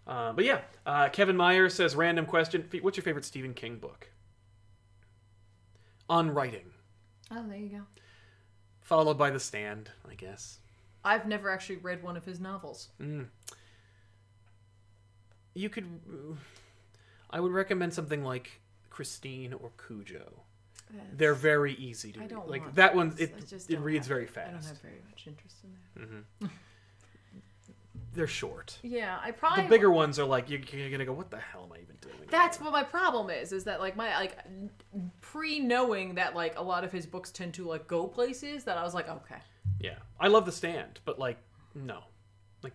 But yeah, Kevin Meyer says, random question, what's your favorite Stephen King book? On writing. Oh, there you go. Followed by The Stand, I guess. I've never actually read one of his novels. You could... I would recommend something like Christine or Cujo. They're very easy to read. Like, that one, it reads very fast. I don't have very much interest in that. They're short. Yeah, I probably... The bigger ones are like, you're going to go, what the hell am I even doing? That's what my problem is that, like, my, like, pre-knowing that, like, a lot of his books tend to, like, go places, that I was like, okay. Yeah. I love The Stand, but, like, no. Like,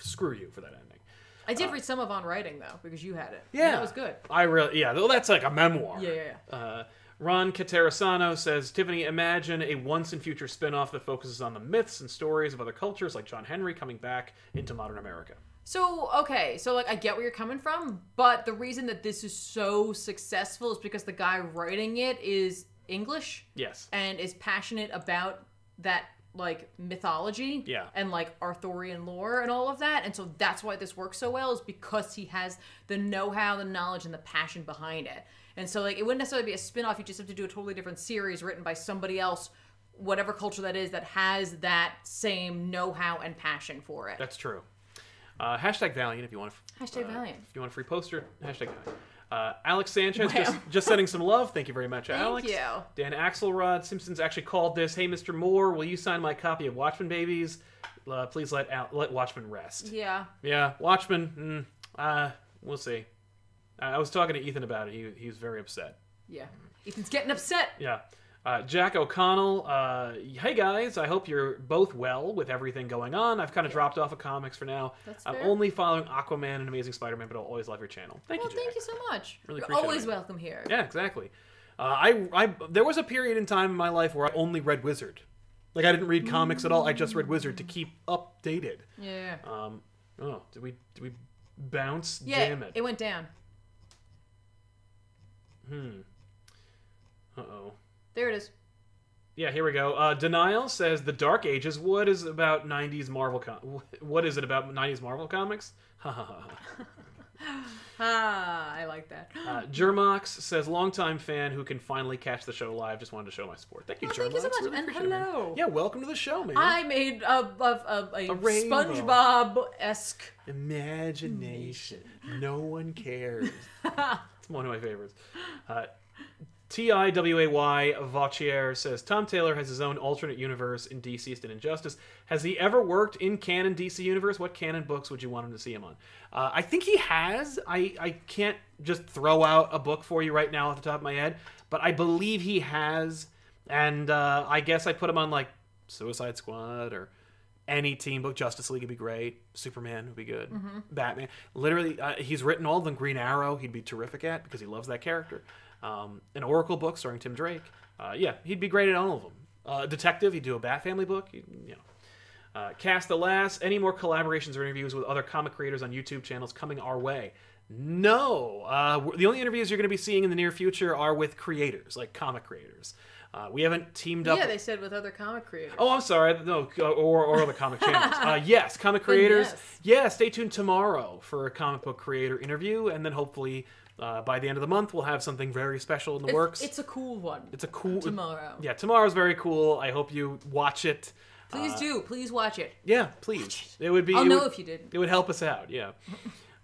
screw you for that ending. I did read some of On Writing, though, because you had it. Yeah. And that was good. Well, that's like a memoir. Yeah. Ron Caterasano says, Tiffany, imagine a once and future spin-off that focuses on the myths and stories of other cultures like John Henry coming back into modern America. So, okay, so, like, I get where you're coming from, but the reason that this is so successful is because the guy writing it is English. Yes. And is passionate about that like mythology and like Arthurian lore and all of that, and so that's why this works so well, is because he has the know-how, the knowledge, and the passion behind it. And so like it wouldn't necessarily be a spin-off, you just have to do a totally different series written by somebody else, whatever culture that is, that has that same know-how and passion for it. That's true. Hashtag Valiant if you want to. Hashtag Valiant. If you want a free poster, hashtag Valiant. Alex Sanchez, just sending some love. Thank you very much, Alex. Thank you. Dan Axelrod Simpsons actually called this, "Hey, Mr. Moore, will you sign my copy of Watchmen Babies? Please let Watchmen rest." Yeah. Yeah, Watchmen, we'll see. I was talking to Ethan about it. He was very upset. Yeah. Ethan's getting upset. Yeah. Jack O'Connell, hey guys, I hope you're both well with everything going on. I've kind of dropped off of comics for now. I'm only following Aquaman and Amazing Spider-Man, but I'll always love your channel. Thank you, Jack. Thank you so much. Really You're appreciate always it. welcome here. Yeah, exactly. There was a period in time in my life where I only read Wizard. Like, I didn't read comics at all. I just read Wizard to keep updated. Yeah. Oh, did we bounce? Yeah, Damn it. It went down. Uh-oh. There it is. Yeah, here we go. Denial says The Dark Ages. What is about 90s Marvel What is it about 90s Marvel comics? Ha ha ha. I like that. Jermox says, longtime fan who can finally catch the show live. Just wanted to show my support. Thank you, Jermox. Thank you so much. Really and appreciate it, hello. man. Yeah, welcome to the show, man. I made a SpongeBob-esque imagination. No one cares. It's one of my favorites. Tiway Vautier says, Tom Taylor has his own alternate universe in DCeased and Injustice. Has he ever worked in canon DC universe? What canon books would you want him to see him on? I think he has. I can't just throw out a book for you right now off the top of my head, but I believe he has. And I guess I'd put him on like Suicide Squad or any team book. Justice League would be great. Superman would be good. Batman. Literally, he's written all of them. Green Arrow he'd be terrific at because he loves that character. An Oracle book starring Tim Drake. Yeah, he'd be great at all of them. Detective, he'd do a Bat Family book. Cast Alas, any more collaborations or interviews with other comic creators on YouTube channels coming our way? No. The only interviews you're going to be seeing in the near future are with creators, like comic creators. We haven't teamed up. Yeah, they said with other comic creators. Oh, I'm sorry. No, or other comic channels. Yes, comic creators. Yes. Yeah, stay tuned tomorrow for a comic book creator interview, and then hopefully by the end of the month we'll have something very special in the works. It's a cool one. It's a cool tomorrow. Yeah, tomorrow's very cool. I hope you watch it. Please do. Please watch it. Yeah, please. It would be. I'll know if you didn't. It would help us out. Yeah.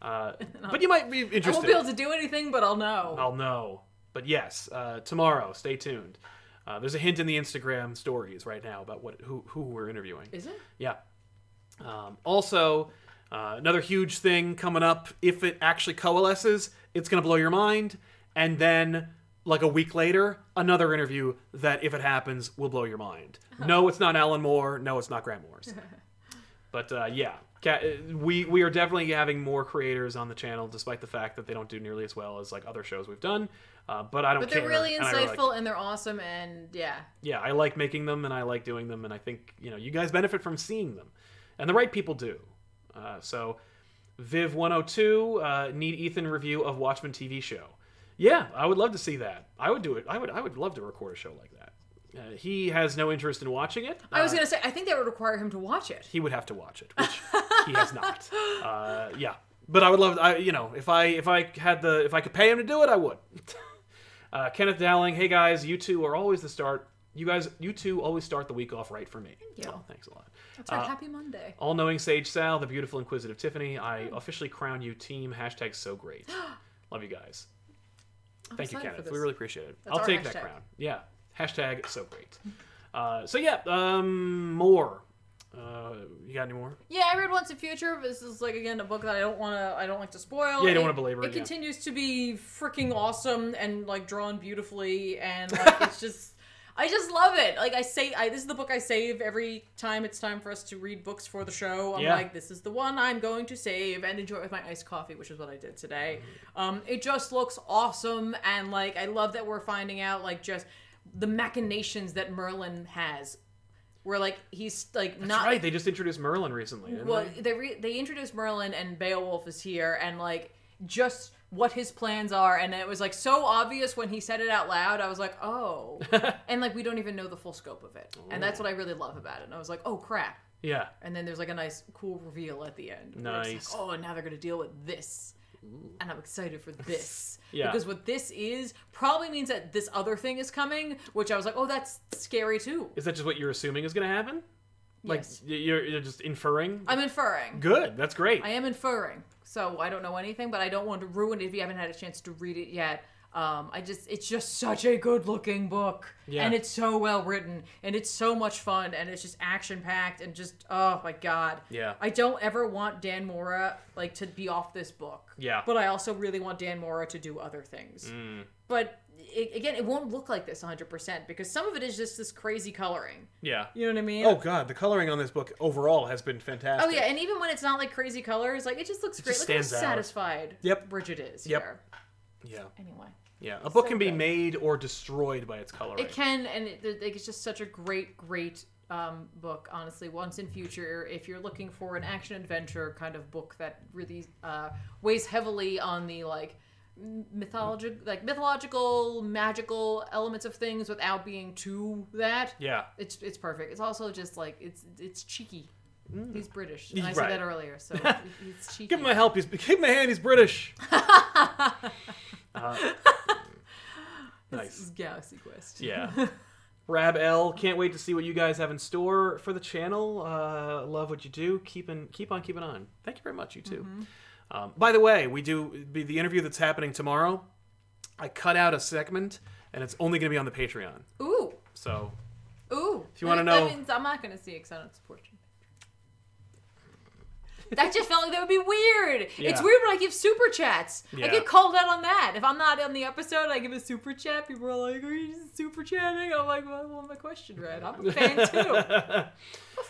But you might be interested. I won't be able to do anything, but I'll know. I'll know. But yes, tomorrow. Stay tuned. There's a hint in the Instagram stories right now about who we're interviewing. Is it? Yeah. Also, another huge thing coming up. If it actually coalesces, it's going to blow your mind. And then, like a week later, another interview that, if it happens, will blow your mind. No, it's not Alan Moore. No, it's not Grant Morrison. But yeah, we are definitely having more creators on the channel, despite the fact that they don't do nearly as well as like other shows we've done. But I don't care. But they're really insightful and they're awesome, and yeah. Yeah, I like making them and I like doing them, and I think you guys benefit from seeing them, and the right people do. So, Viv102 need Ethan review of Watchmen TV show. Yeah, I would love to see that. I would do it. I would love to record a show like that. He has no interest in watching it. I was going to say, I think that would require him to watch it. He would have to watch it, which he has not. Yeah, but I would love. If I could pay him to do it, I would. Kenneth Dowling, hey guys, you two are always the start. You two always start the week off right for me. Thank you. Oh, thanks a lot. That's our happy Monday. All-knowing Sage Sal, the beautiful Inquisitive Tiffany, I officially crown you team #SoGreat. Love you guys. Thank you, Kenneth. We really appreciate it. I'll take that crown. Yeah. #SoGreat. So yeah, more. You got any more? Yeah, I read Once in Future. This is like again a book that I don't like to spoil. Yeah, you don't want to belabor it. It continues to be freaking awesome and like drawn beautifully, and like it's just I just love it. Like this is the book I save every time it's time for us to read books for the show. I'm like, this is the one I'm going to save and enjoy it with my iced coffee, which is what I did today. It just looks awesome, and like I love that we're finding out like just the machinations that Merlin has. Where like he's like That's not right. They just introduced Merlin recently. Well, they introduced Merlin, and Beowulf is here, and like just what his plans are, and it was like so obvious when he said it out loud. I was like, oh. And like we don't even know the full scope of it. And that's what I really love about it. And I was like, oh crap. Yeah. And then there's like a nice cool reveal at the end. Nice. Like, oh, and now they're going to deal with this. Ooh. And I'm excited for this. Yeah. Because what this is probably means that this other thing is coming, which I was like, oh, that's scary too. Is that just what you're assuming is going to happen? Like, yes. You're just inferring? I'm inferring. Good. That's great. I am inferring. So I don't know anything, but I don't want to ruin it if you haven't had a chance to read it yet. It's just such a good looking book. Yeah. And it's so well written, and it's so much fun, and it's just action packed, and just, oh my God. Yeah. I don't ever want Dan Mora, like, to be off this book. Yeah. But I also really want Dan Mora to do other things. But again, it won't look like this 100% because some of it is just this crazy coloring. Yeah. You know what I mean? Oh, God. The coloring on this book overall has been fantastic. Oh, yeah. And even when it's not like crazy colors, like, it just looks great. Look how satisfied Bridget is here. Yeah. Anyway. Yeah. A book can be made or destroyed by its coloring. It can, and it's just such a great book, honestly. Once in future, if you're looking for an action-adventure kind of book that really weighs heavily on the, like, mythological, magical elements of things without being too that. Yeah, it's perfect. It's also just like it's cheeky. He's British. And I said that earlier, so he's cheeky. Give him a help. Give him a hand. He's British. Nice. This is Galaxy Quest. Yeah. Rab L, can't wait to see what you guys have in store for the channel. Love what you do. Keep on keeping on. Thank you very much. You too. By the way, we do the interview that's happening tomorrow. I cut out a segment, and it's only going to be on the Patreon. Ooh. So. Ooh. If you want to know. That means I'm not going to see it because I don't support you. That just felt like that would be weird. Yeah. It's weird when I give super chats. Yeah. I get called out on that. If I'm not on the episode, I give a super chat. People are like, "Are you just super chatting?" I'm like, "Well, I want my question read. I'm a fan too. I'm a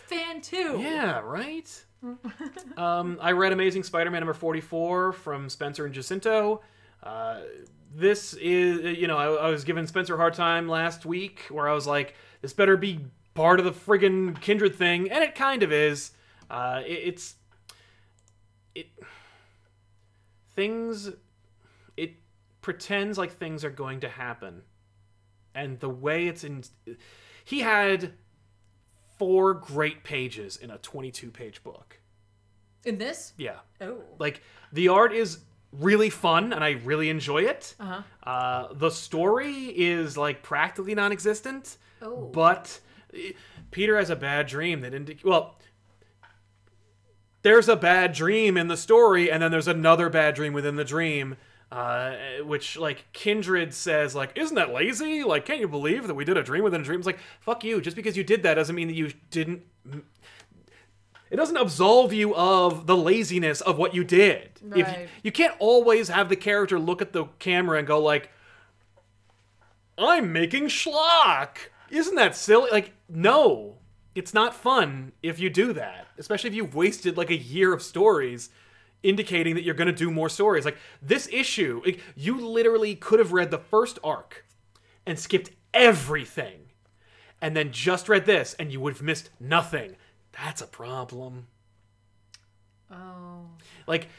fan too." Yeah, right. I read Amazing Spider-Man number 44 from Spencer and Jacinto. This is, I was giving Spencer a hard time last week where I was like, this better be part of the friggin' Kindred thing, and it kind of is. It pretends like things are going to happen. And the way it's in... He had 4 great pages in a 22-page book. In this? Yeah. Oh. Like, the art is really fun, and I really enjoy it. The story is, like, practically non-existent. Oh. But Peter has a bad dream that... there's a bad dream in the story, and then there's another bad dream within the dream, which, like, Kindred says, like, isn't that lazy? Like, can't you believe that we did a dream within a dream? It's like, fuck you. Just because you did that doesn't mean that you didn't... It doesn't absolve you of the laziness of what you did. Right. You can't always have the character look at the camera and go, like, I'm making schlock. Isn't that silly? Like, no. It's not fun if you do that, especially if you've wasted like a year of stories indicating that you're going to do more stories. Like this issue, like, you literally could have read the first arc and skipped everything and then just read this and you would have missed nothing. That's a problem. Oh. Like,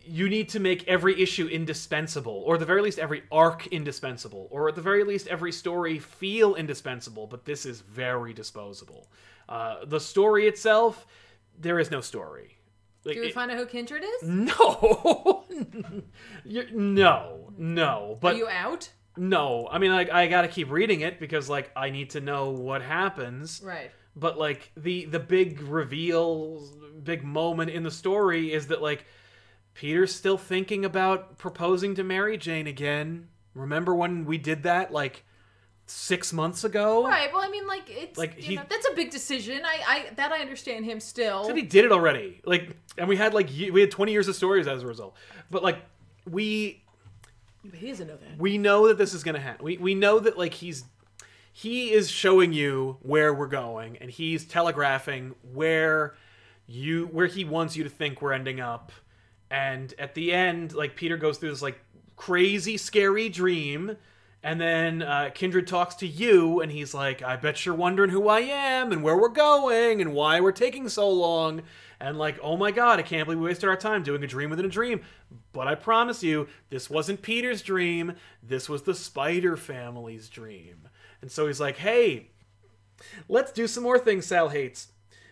you need to make every issue indispensable, or at the very least every arc indispensable, or at the very least every story feel indispensable, but this is very disposable. The story itself, there is no story. Like, do we find out who Kindred is? No. No. But are you out? No. I mean, like, I gotta keep reading it because, like, I need to know what happens. Right. But, like, the big reveal, big moment in the story is that, like, Peter's still thinking about proposing to Mary Jane again. Remember when we did that, like, 6 months ago? Right. Well, I mean, like, it's like that's a big decision. I understand him still. So he did it already. Like, and we had 20 years of stories as a result. But like he doesn't know that. We know that this is gonna happen. We know that like he is showing you where we're going, and he's telegraphing where he wants you to think we're ending up. And at the end, like, Peter goes through this like crazy, scary dream. And then Kindred talks to you, and he's like, I bet you're wondering who I am, and where we're going, and why we're taking so long. And like, oh my god, I can't believe we wasted our time doing a dream within a dream. But I promise you, this wasn't Peter's dream. This was the Spider family's dream. And so he's like, hey, let's do some more things Sal hates.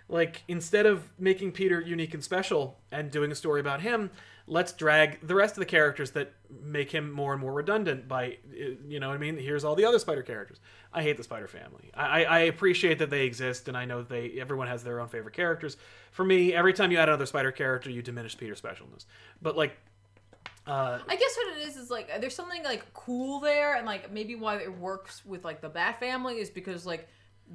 Like, instead of making Peter unique and special and doing a story about him, let's drag the rest of the characters that make him more and more redundant by, you know what I mean? Here's all the other Spider characters. I hate the Spider family. I appreciate that they exist, and I know that everyone has their own favorite characters. For me, every time you add another Spider character, you diminish Peter's specialness. But, like... I guess what it is like, there's something, like, cool there, and, like, maybe why it works with, like, the Bat family is because, like,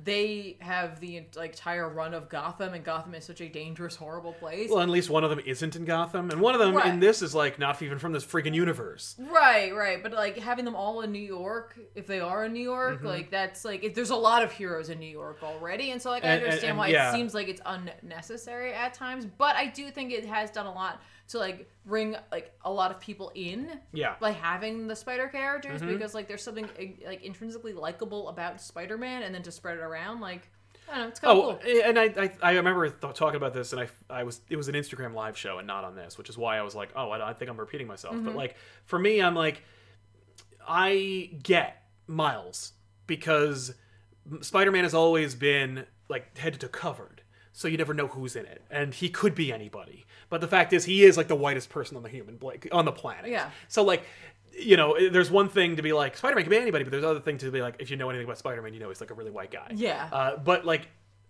they have the entire run of Gotham, and Gotham is such a dangerous, horrible place. Well, at least one of them isn't in Gotham, and one of them in this is, like, not even from this freaking universe. Right. But, like, having them all in New York, if they are in New York, like, that's, like, there's a lot of heroes in New York already, and so, like, I understand why it seems like it's unnecessary at times, but I do think it has done a lot to, like, bring, like, a lot of people in. Yeah. By having the Spider characters, because, like, there's something, like, intrinsically likable about Spider-Man, and then to spread it around, like, I don't know, it's kind of cool. And I remember talking about this, and it was an Instagram live show and not on this, which is why I was like, oh, I think I'm repeating myself. But, like, for me, I'm like, I get Miles, because Spider-Man has always been, like, head to covered. So you never know who's in it. And he could be anybody. But the fact is, he is, like, the whitest person on the planet. Yeah. So, like, you know, there's one thing to be like, Spider-Man can be anybody, but there's other thing to be like, if you know anything about Spider-Man, you know he's, like, a really white guy. Yeah. But, like,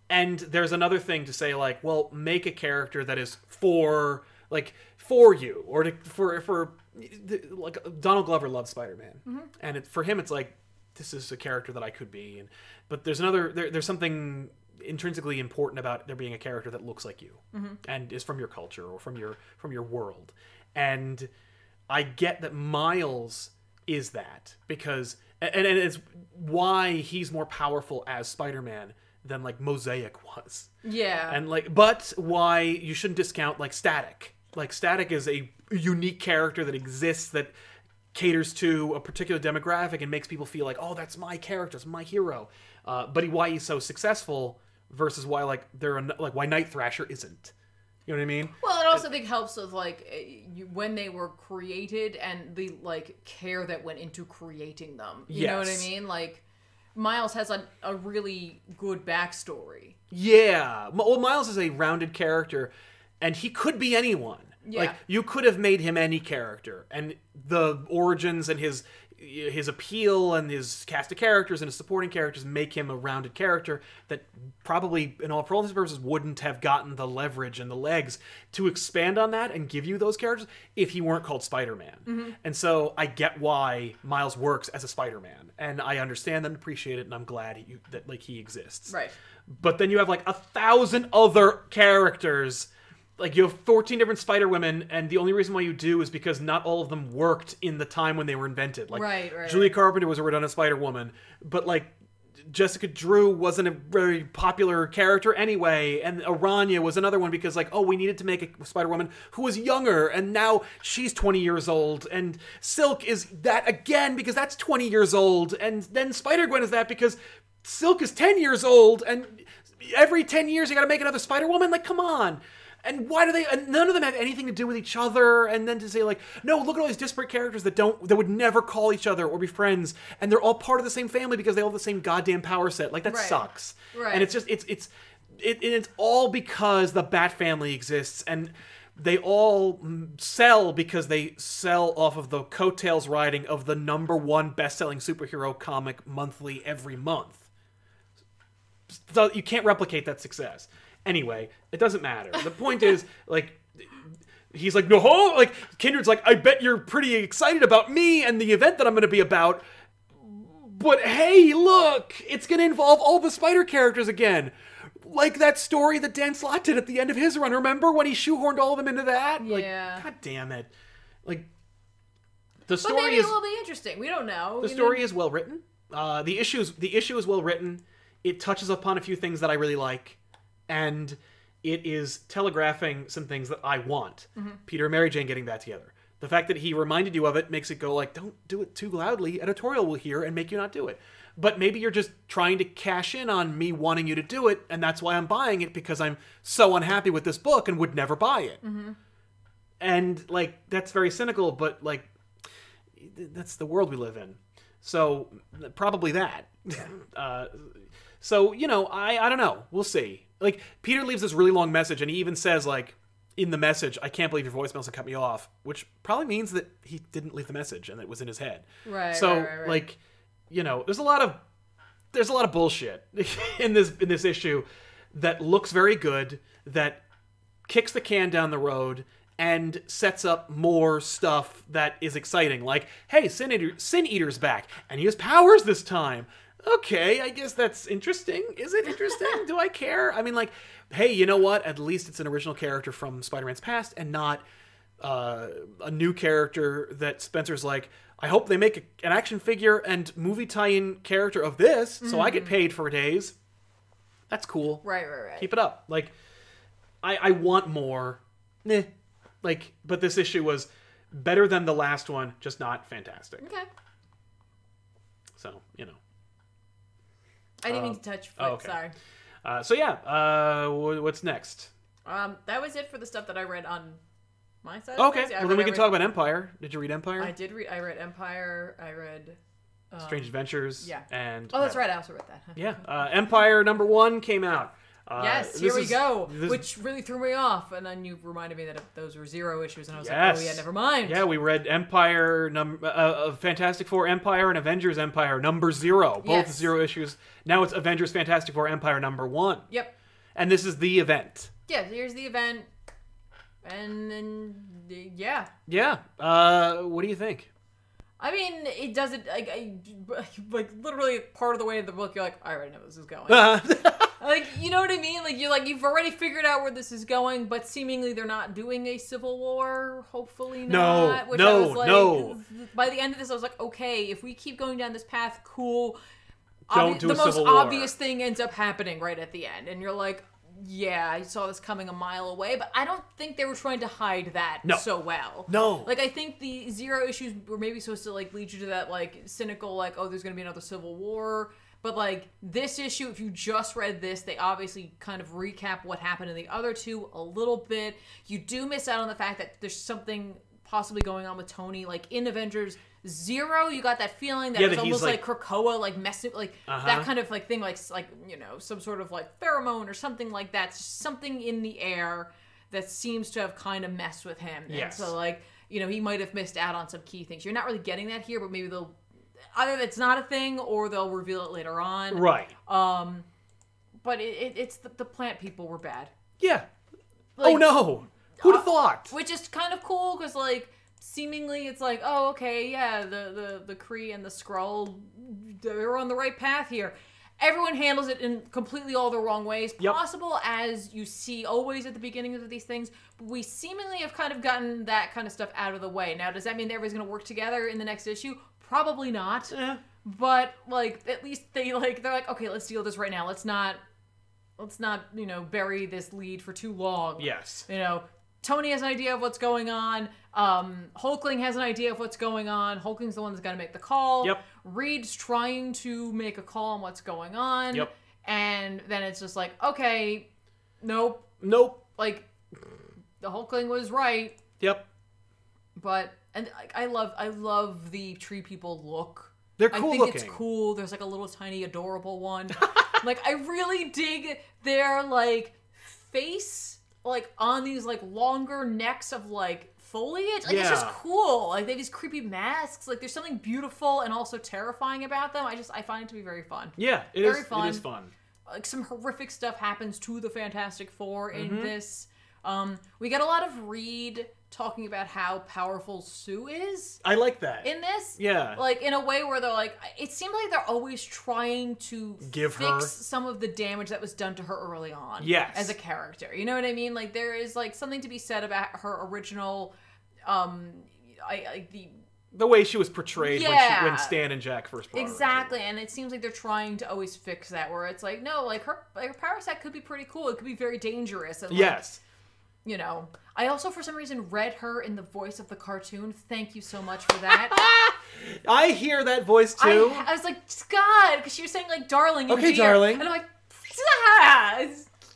and there's another thing to say, like, well, make a character that is for you. Or like, Donald Glover loves Spider-Man. And for him, it's like, this is a character that I could be. But there's there's something intrinsically important about there being a character that looks like you and is from your culture or from your world. And I get that Miles is that, because and it's why he's more powerful as Spider-Man than, like, Mosaic was. Yeah. And, like, but why you shouldn't discount, like, Static. Like, Static is a unique character that exists, that caters to a particular demographic and makes people feel like, oh, that's my character, it's my hero. But why he's so successful versus why, like, why Night Thrasher isn't. You know what I mean? Well, it also, I think, helps with, like, when they were created and the, like, care that went into creating them. You know what I mean? Like, Miles has a really good backstory. Yeah. Well, Miles is a rounded character, and he could be anyone. Yeah. Like, you could have made him any character, and the origins and his appeal and his cast of characters and his supporting characters make him a rounded character that probably, for all intents and purposes, wouldn't have gotten the leverage and the legs to expand on that and give you those characters if he weren't called Spider-Man. And so I get why Miles works as a Spider-Man, and I understand and appreciate it, and I'm glad that like, he exists. Right. But then you have, like, 1,000 other characters. Like, you have 14 different Spider-Women, and the only reason why you do is because not all of them worked in the time when they were invented. Like, Julia Carpenter was a redundant Spider-Woman, but, like, Jessica Drew wasn't a very popular character anyway, and Aranya was another one because, like, oh, we needed to make a Spider-Woman who was younger, and now she's 20 years old, and Silk is that again because that's 20 years old, and then Spider-Gwen is that because Silk is 10 years old, and every 10 years you gotta make another Spider-Woman? Like, come on. And why do they? And none of them have anything to do with each other. And then to say, like, no, look at all these disparate characters that would never call each other or be friends, and they're all part of the same family because they all have the same goddamn power set. Like, that sucks. Right. And it's just it's all because the Bat family exists, and they all sell because they sell off of the coattails riding of the #1 best-selling superhero comic monthly every month. So you can't replicate that success. Anyway, it doesn't matter. The point is, like, he's like, no, like, Kindred's like, I bet you're pretty excited about me and the event that I'm going to be about. But hey, look, it's going to involve all the Spider characters again. Like that story that Dan Slott did at the end of his run. Remember when he shoehorned all of them into that? Like, yeah. God damn it. Like, the story maybe it will be interesting. We don't know. The story is well written. The issue is well written. It touches upon a few things that I really like. And it is telegraphing some things that I want. Peter and Mary Jane getting back together. The fact that he reminded you of it makes it go like, don't do it too loudly. Editorial will hear and make you not do it. But maybe you're just trying to cash in on me wanting you to do it, and that's why I'm buying it, because I'm so unhappy with this book and would never buy it. And, like, that's very cynical, but, like, that's the world we live in. So, probably that. So, you know, I don't know. We'll see. Like, Peter leaves this really long message, and he even says, like, in the message, I can't believe your voicemails have cut me off, which probably means that he didn't leave the message and it was in his head. Right. So, right. like, you know, there's a lot of bullshit in this issue that looks very good, that kicks the can down the road and sets up more stuff that is exciting. Like, hey, Sin Eater's back, and he has powers this time. Okay, I guess that's interesting. Is it interesting? Do I care? I mean, like, hey, you know what? At least it's an original character from Spider-Man's past and not a new character that Spencer's like, I hope they make an action figure and movie tie-in character of this, so I get paid for days. That's cool. Right. Keep it up. Like, I want more. Like, but this issue was better than the last one, just not fantastic. Okay. So, you know. I didn't mean to touch foot, okay. sorry. So yeah, what's next? That was it for the stuff that I read on my side. Okay, well then we can talk about Empire. Did you read Empire? I did read. I read Empire. I read Strange Adventures. Yeah. And that's right. I also read that. Yeah. Empire #1 came out. Yes, here we go. Which really threw me off, and then you reminded me that those were 0 issues, and I was like, oh yeah, never mind. Yeah, we read Empire, Fantastic Four Empire, and Avengers Empire #0, both 0 issues. Now it's Avengers Fantastic Four Empire #1. Yep. And this is the event. Yeah, here's the event, and then yeah. Yeah. What do you think? I mean, it doesn't like literally part of the way of the book. You're like, I already know where this is going. Like, you know what I mean? Like, you've already figured out where this is going, but seemingly they're not doing a civil war. Hopefully not. No. By the end of this, I was like, okay, if we keep going down this path, cool. Don't do the a most civil war. obvious thing ends up happening right at the end, and you're like, yeah, I saw this coming a mile away, but I don't think they were trying to hide that so well. No. Like, I think the 0 issues were maybe supposed to, like, lead you to that, like, cynical, like, oh, there's going to be another civil war. But, like, this issue, if you just read this, they obviously kind of recap what happened in the other two a little bit. You do miss out on the fact that there's something possibly going on with Tony. Like, in Avengers 0, you got that feeling that it was almost like Krakoa, like, messing, like, that kind of, like, thing, like, you know, some sort of, like, pheromone or something like that. Something in the air that seems to have kind of messed with him. Yes. And so, like, you know, he might have missed out on some key things. You're not really getting that here, but maybe they'll... Either it's not a thing, or they'll reveal it later on. Right. But it's the plant people were bad. Yeah. Like, oh no! Who'd have thought? Which is kind of cool, because, like, seemingly it's like, oh, okay, yeah, the Kree and the Skrull, they're on the right path here. Everyone handles it in completely all the wrong ways possible, as you see always at the beginnings of these things. But we seemingly have kind of gotten that kind of stuff out of the way. Now, does that mean that everybody's going to work together in the next issue? Probably not. But, like, at least they're like, okay, let's deal with this right now. Let's not, you know, bury this lead for too long. Yes. You know, Tony has an idea of what's going on. Hulkling has an idea of what's going on. Hulkling's the one that's got to make the call. Yep. Reed's trying to make a call on what's going on. Yep. And then it's just like, okay, nope. Like, the Hulkling was right. Yep. But, and I love the tree people look. They're cool looking. I think it's cool. There's like a little tiny adorable one. Like, I really dig their, like, face, like, on these, like, longer necks of, like, foliage. Like, it's just cool. Like, they have these creepy masks. Like, there's something beautiful and also terrifying about them. I find it to be very fun. Yeah, it is fun. Like, some horrific stuff happens to the Fantastic Four in this. We get a lot of Reed talking about how powerful Sue is. I like that. In this. Yeah. Like, in a way where they're like, it seems like they're always trying to fix some of the damage that was done to her early on. Yes. As a character. You know what I mean? Like, there is, like, something to be said about her original, the way she was portrayed when Stan and Jack first brought her. Exactly, and it seems like they're trying to always fix that, where it's like, no, like, her power set could be pretty cool. It could be very dangerous. And, yes. you know, I also for some reason read her in the voice of the cartoon. Thank you so much for that. I hear that voice too. I was like, God, because she was saying like darling. And Okay, dear. darling. And I'm like, ah,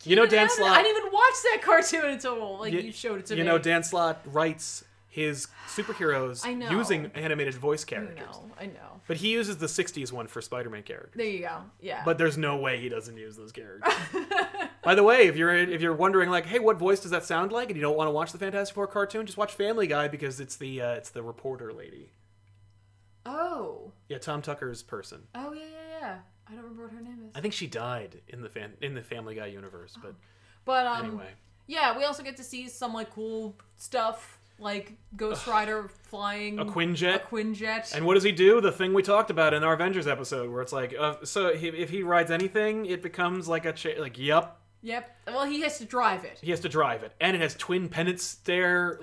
you know, Dan Slott. I didn't even watch that cartoon until like you showed it to me. You know, Dan Slott writes his superheroes using animated voice characters. I know. But he uses the 60s one for Spider-Man characters. There you go. Yeah. But there's no way he doesn't use those characters. By the way, if you're wondering like, hey, what voice does that sound like, and you don't want to watch the Fantastic Four cartoon, just watch Family Guy because it's the reporter lady. Oh. Yeah, Tom Tucker's person. Oh yeah. I don't remember what her name is. I think she died in the Family Guy universe, but anyway. Yeah, we also get to see some like cool stuff. Like Ghost Rider flying a Quinjet. A Quinjet. And what does he do? The thing we talked about in our Avengers episode, where it's like, if he rides anything, it becomes like yep. Yep. Well, he has to drive it. He has to drive it, and it has twin pennant stare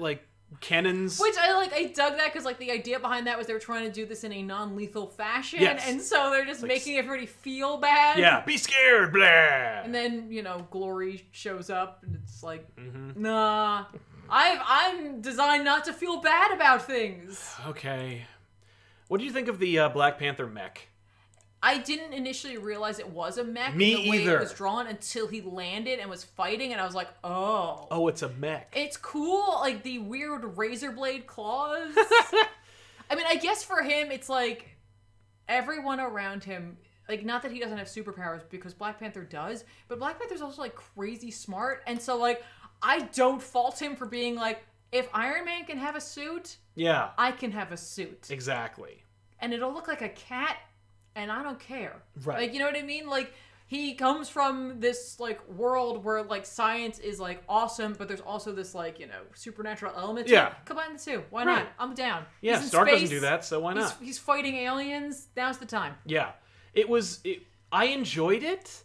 cannons. Which I dug that because like the idea behind that was they were trying to do this in a non-lethal fashion, and so they're just making everybody feel bad. Yeah, be scared, blah. And then Glory shows up, and it's like, nah. I'm designed not to feel bad about things. Okay. What do you think of the Black Panther mech? I didn't initially realize it was a mech. Me the way either. It was drawn until he landed and was fighting, and I was like, oh. Oh, it's a mech. It's cool, like the weird razor blade claws. I mean, I guess for him, it's like everyone around him. Like, not that he doesn't have superpowers, because Black Panther does, but Black Panther's also, like, crazy smart, and so, like, I don't fault him for being like, if Iron Man can have a suit, yeah, I can have a suit. Exactly. And it'll look like a cat, and I don't care. Right. Like, you know what I mean? Like, he comes from this, like, world where, like, science is, like, awesome, but there's also this, like, supernatural element to it. Combine the two. Why not? I'm down. Yeah, Stark doesn't do that, so why not? He's fighting aliens. Now's the time. Yeah. I enjoyed it.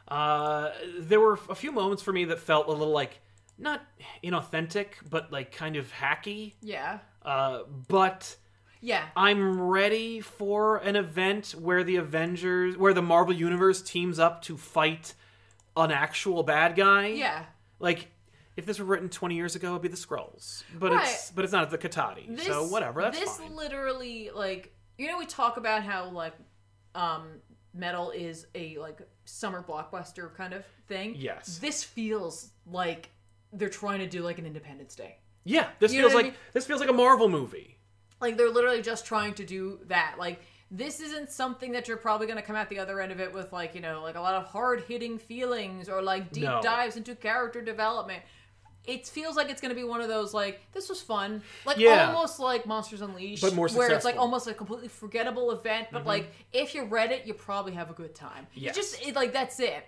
There were a few moments for me that felt a little, like, not inauthentic, but like kind of hacky. Yeah. But yeah, I'm ready for an event where the Marvel Universe teams up to fight an actual bad guy. Yeah. Like, if this were written 20 years ago, it'd be the Skrulls. But it's not the Katati. So whatever, that's fine. This literally, like, we talk about how like metal is a like summer blockbuster kind of thing. Yes. This feels like they're trying to do like an Independence Day. Yeah, this feels like a Marvel movie. Like they're literally just trying to do that. Like this isn't something that you're probably going to come out the other end of it with like, like a lot of hard-hitting feelings or like deep dives into character development. It feels like it's going to be one of those, like, this was fun. Like, almost like Monsters Unleashed. But more successful. Where it's, like, almost a completely forgettable event. But, like, if you read it, you probably have a good time. Yes. That's it.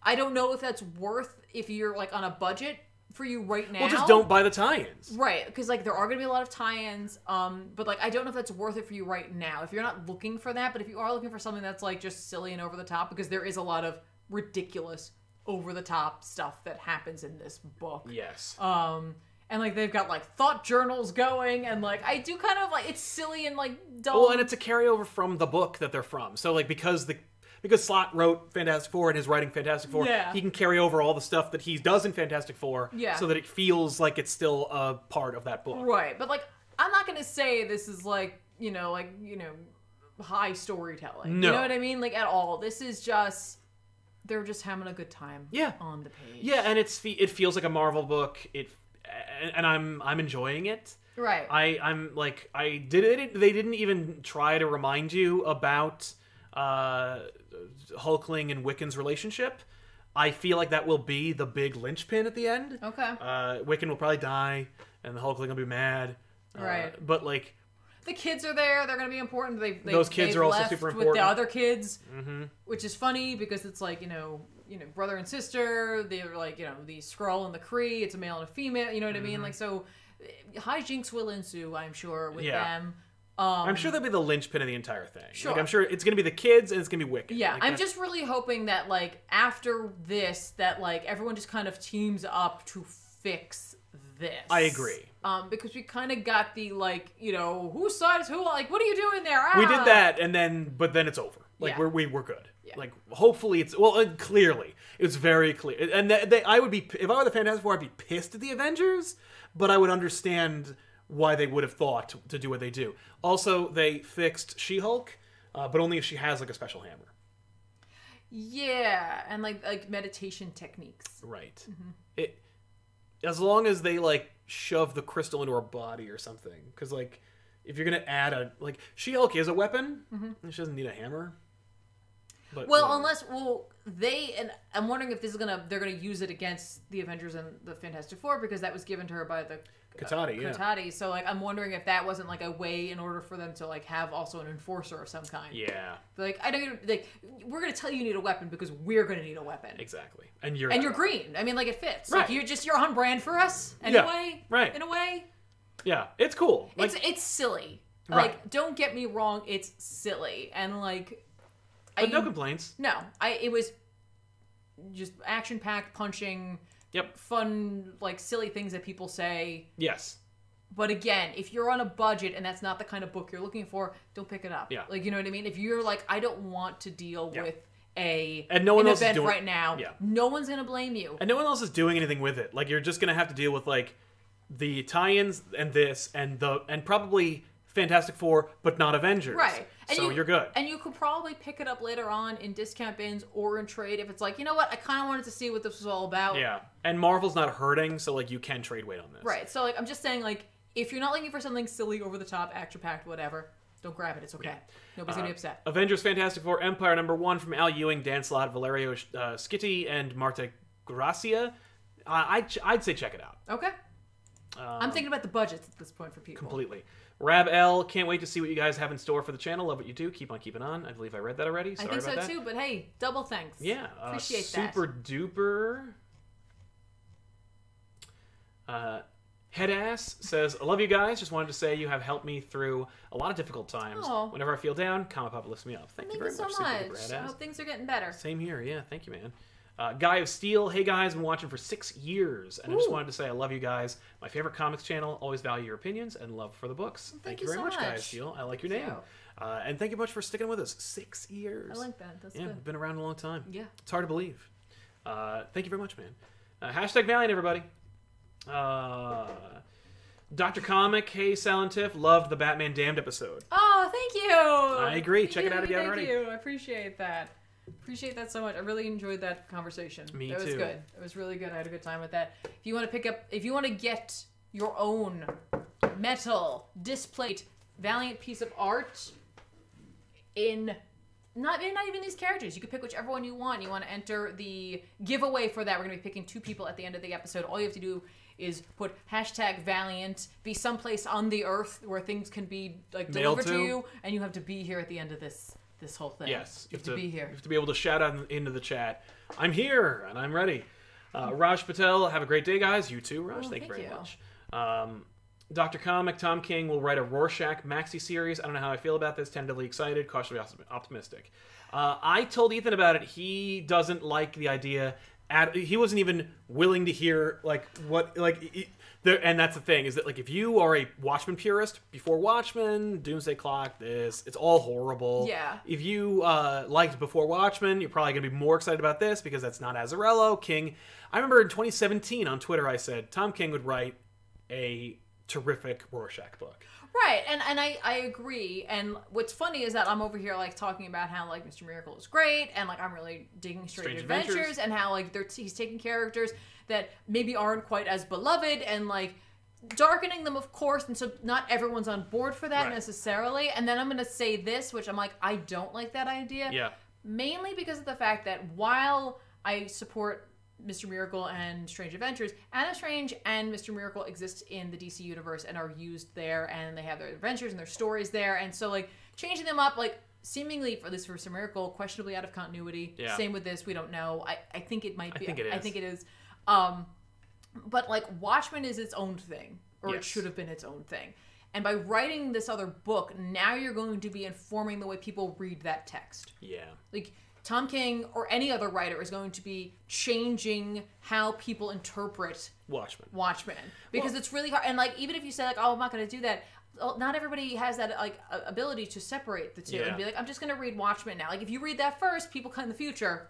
I don't know if that's worth, if you're, like, on a budget for you right now. Well, just don't buy the tie-ins. Right. Because, like, there are going to be a lot of tie-ins. But, like, I don't know if that's worth it for you right now. If you're not looking for that. But if you are looking for something that's, like, just silly and over the top. Because there is a lot of ridiculous over-the-top stuff that happens in this book. Yes. And, like, they've got, like, thought journals going, and, like, I do kind of, like, it's silly and, like, dumb. Well, and it's a carryover from the book that they're from. So, like, because Slott wrote Fantastic Four and is writing Fantastic Four, he can carry over all the stuff that he does in Fantastic Four so that it feels like it's still a part of that book. Right. But, like, I'm not going to say this is, like, high storytelling. No. You know what I mean? Like, at all. This is just... They're just having a good time on the page. Yeah, and it feels like a Marvel book. And I'm enjoying it. Right. They didn't even try to remind you about Hulkling and Wiccan's relationship. I feel like that will be the big linchpin at the end. Okay. Wiccan will probably die, and the Hulkling will be mad. Right. But like, the kids are there. They're going to be important. Those kids are also super important. With the other kids, which is funny because it's like, brother and sister. They're like, the Skrull and the Kree. It's a male and a female. You know what I mean? Like, so hijinks will ensue, I'm sure, with them. I'm sure that'll be the linchpin of the entire thing. Sure. Like, I'm sure it's going to be the kids and it's going to be Wiccan. Yeah, like, I'm just really hoping that, like, after this, that, like, everyone just kind of teams up to fix this. I agree. Because we kind of got the, like, whose side is who? Like, what are you doing there? We did that, but then it's over. Like, we're good. Yeah. Like, hopefully it's... Well, clearly. It's very clear. And I would be... If I were the Fantastic Four, I'd be pissed at the Avengers, but I would understand why they would have thought to do what they do. Also, they fixed She-Hulk, but only if she has, like, a special hammer. Yeah, and, like meditation techniques. Right. As long as they, like, shove the crystal into her body or something. Because, like, if you're going to add a... Like, She-Hulk is a weapon. She doesn't need a hammer. But, well, unless and I'm wondering if they're gonna use it against the Avengers and the Fantastic Four, because that was given to her by the Katati. So like I'm wondering if that wasn't like a way in order for them to like have also an enforcer of some kind. Yeah. Like I don't like we're gonna tell you need a weapon because we're gonna need a weapon. Exactly. And you're green. I mean, like it fits. Right. Like you're on brand for us in a way. Right. In a way. Yeah, it's cool. Like, it's silly. Right. Like don't get me wrong, it's silly and like. But no complaints. No, it was just action-packed, punching, fun, like, silly things that people say. Yes. But again, if you're on a budget and that's not the kind of book you're looking for, don't pick it up. Yeah. Like, you know what I mean? If you're like, I don't want to deal with and no one an else event is doing, right now, no one's going to blame you. And no one else is doing anything with it. Like, you're just going to have to deal with, like, the tie-ins and this and probably Fantastic Four, but not Avengers. Right. And so you're good. And you could probably pick it up later on in discount bins or in trade if it's like, you know what, I kind of wanted to see what this was all about. Yeah. And Marvel's not hurting, so, like, you can trade weight on this. Right. So, like, I'm just saying, like, if you're not looking for something silly, over-the-top, action-packed, whatever, don't grab it. It's okay. Nobody's going to be upset. Avengers Fantastic Four Empire #1 from Al Ewing, Dan Slott, Valerio Scitti, and Marta Gracia. I'd say check it out. Okay. I'm thinking about the budgets at this point for people. Completely. Rab L, can't wait to see what you guys have in store for the channel. Love what you do. Keep on keeping on. I believe I read that already. Sorry I think about so that. too, but hey, double thanks. Yeah. Appreciate that. Super duper. Headass says, I love you guys. Just wanted to say you have helped me through a lot of difficult times. Oh. Whenever I feel down, ComicPop lifts me up. Thank you very so much. much. Super duper I Headass. hope things are getting better. Same here. Yeah, thank you, man. Guy of Steel, hey guys, been watching for 6 years, and I just wanted to say I love you guys. My favorite comics channel, always value your opinions and love for the books. Well, thank you very much, Guy of Steel. I like your name. And thank you much for sticking with us. 6 years. I like that. That's good. good. Been around a long time. Yeah. It's hard to believe. Thank you very much, man. Hashtag Valiant, everybody. Dr. Comic, hey Silent Tiff, loved the Batman Damned episode. Oh, thank you. I agree. Check it out if you haven't already. Thank you. I appreciate that. Appreciate that so much. I really enjoyed that conversation. Me too. It was good. It was really good. I had a good time with that. If you want to get your own metal displate Valiant piece of art in not even these characters. You can pick whichever one you want. You want to enter the giveaway for that. We're going to be picking 2 people at the end of the episode. All you have to do is put hashtag Valiant, be someplace on the earth where things can be like delivered to you, and you have to be here at the end of this whole thing. Yes. You have to be here. You have to be able to shout out into the chat, I'm here and I'm ready. Raj Patel, have a great day, guys. You too, Raj. Thank you very much. Dr. Comic, Tom King will write a Rorschach maxi series. I don't know how I feel about this. Tentatively excited, cautiously optimistic. I told Ethan about it. He doesn't like the idea. He wasn't even willing to hear and that's the thing, is that like if you are a Watchmen purist, before Watchmen, Doomsday Clock, it's all horrible. Yeah. If you liked before Watchmen, you're probably gonna be more excited about this because that's not Azzarello. King. I remember in 2017 on Twitter I said Tom King would write a terrific Rorschach book. Right, and I agree. And what's funny is that I'm over here like talking about how like Mr. Miracle is great, and like I'm really digging Strange Adventures, and how like he's taking characters that maybe aren't quite as beloved and like darkening them, of course, and so not everyone's on board for that necessarily. And then I'm gonna say this, which I'm like, I don't like that idea. Yeah. Mainly because of the fact that while I support Mr. Miracle and Strange Adventures, Anna Strange and Mr. Miracle exist in the DC universe and are used there, and they have their adventures and their stories there, and so like changing them up, like seemingly, for this for Mr. Miracle, questionably out of continuity. Yeah. Same with this, we don't know. I think it might be. I think it is. But like Watchmen is its own thing, or it should have been its own thing. And by writing this other book, now you're going to be informing the way people read that text. Yeah. Like Tom King or any other writer is going to be changing how people interpret Watchmen. Because it's really hard. And like even if you say like, oh, I'm not going to do that, not everybody has that like ability to separate the two and be like, I'm just gonna read Watchmen now. Like if you read that first, people come in the future.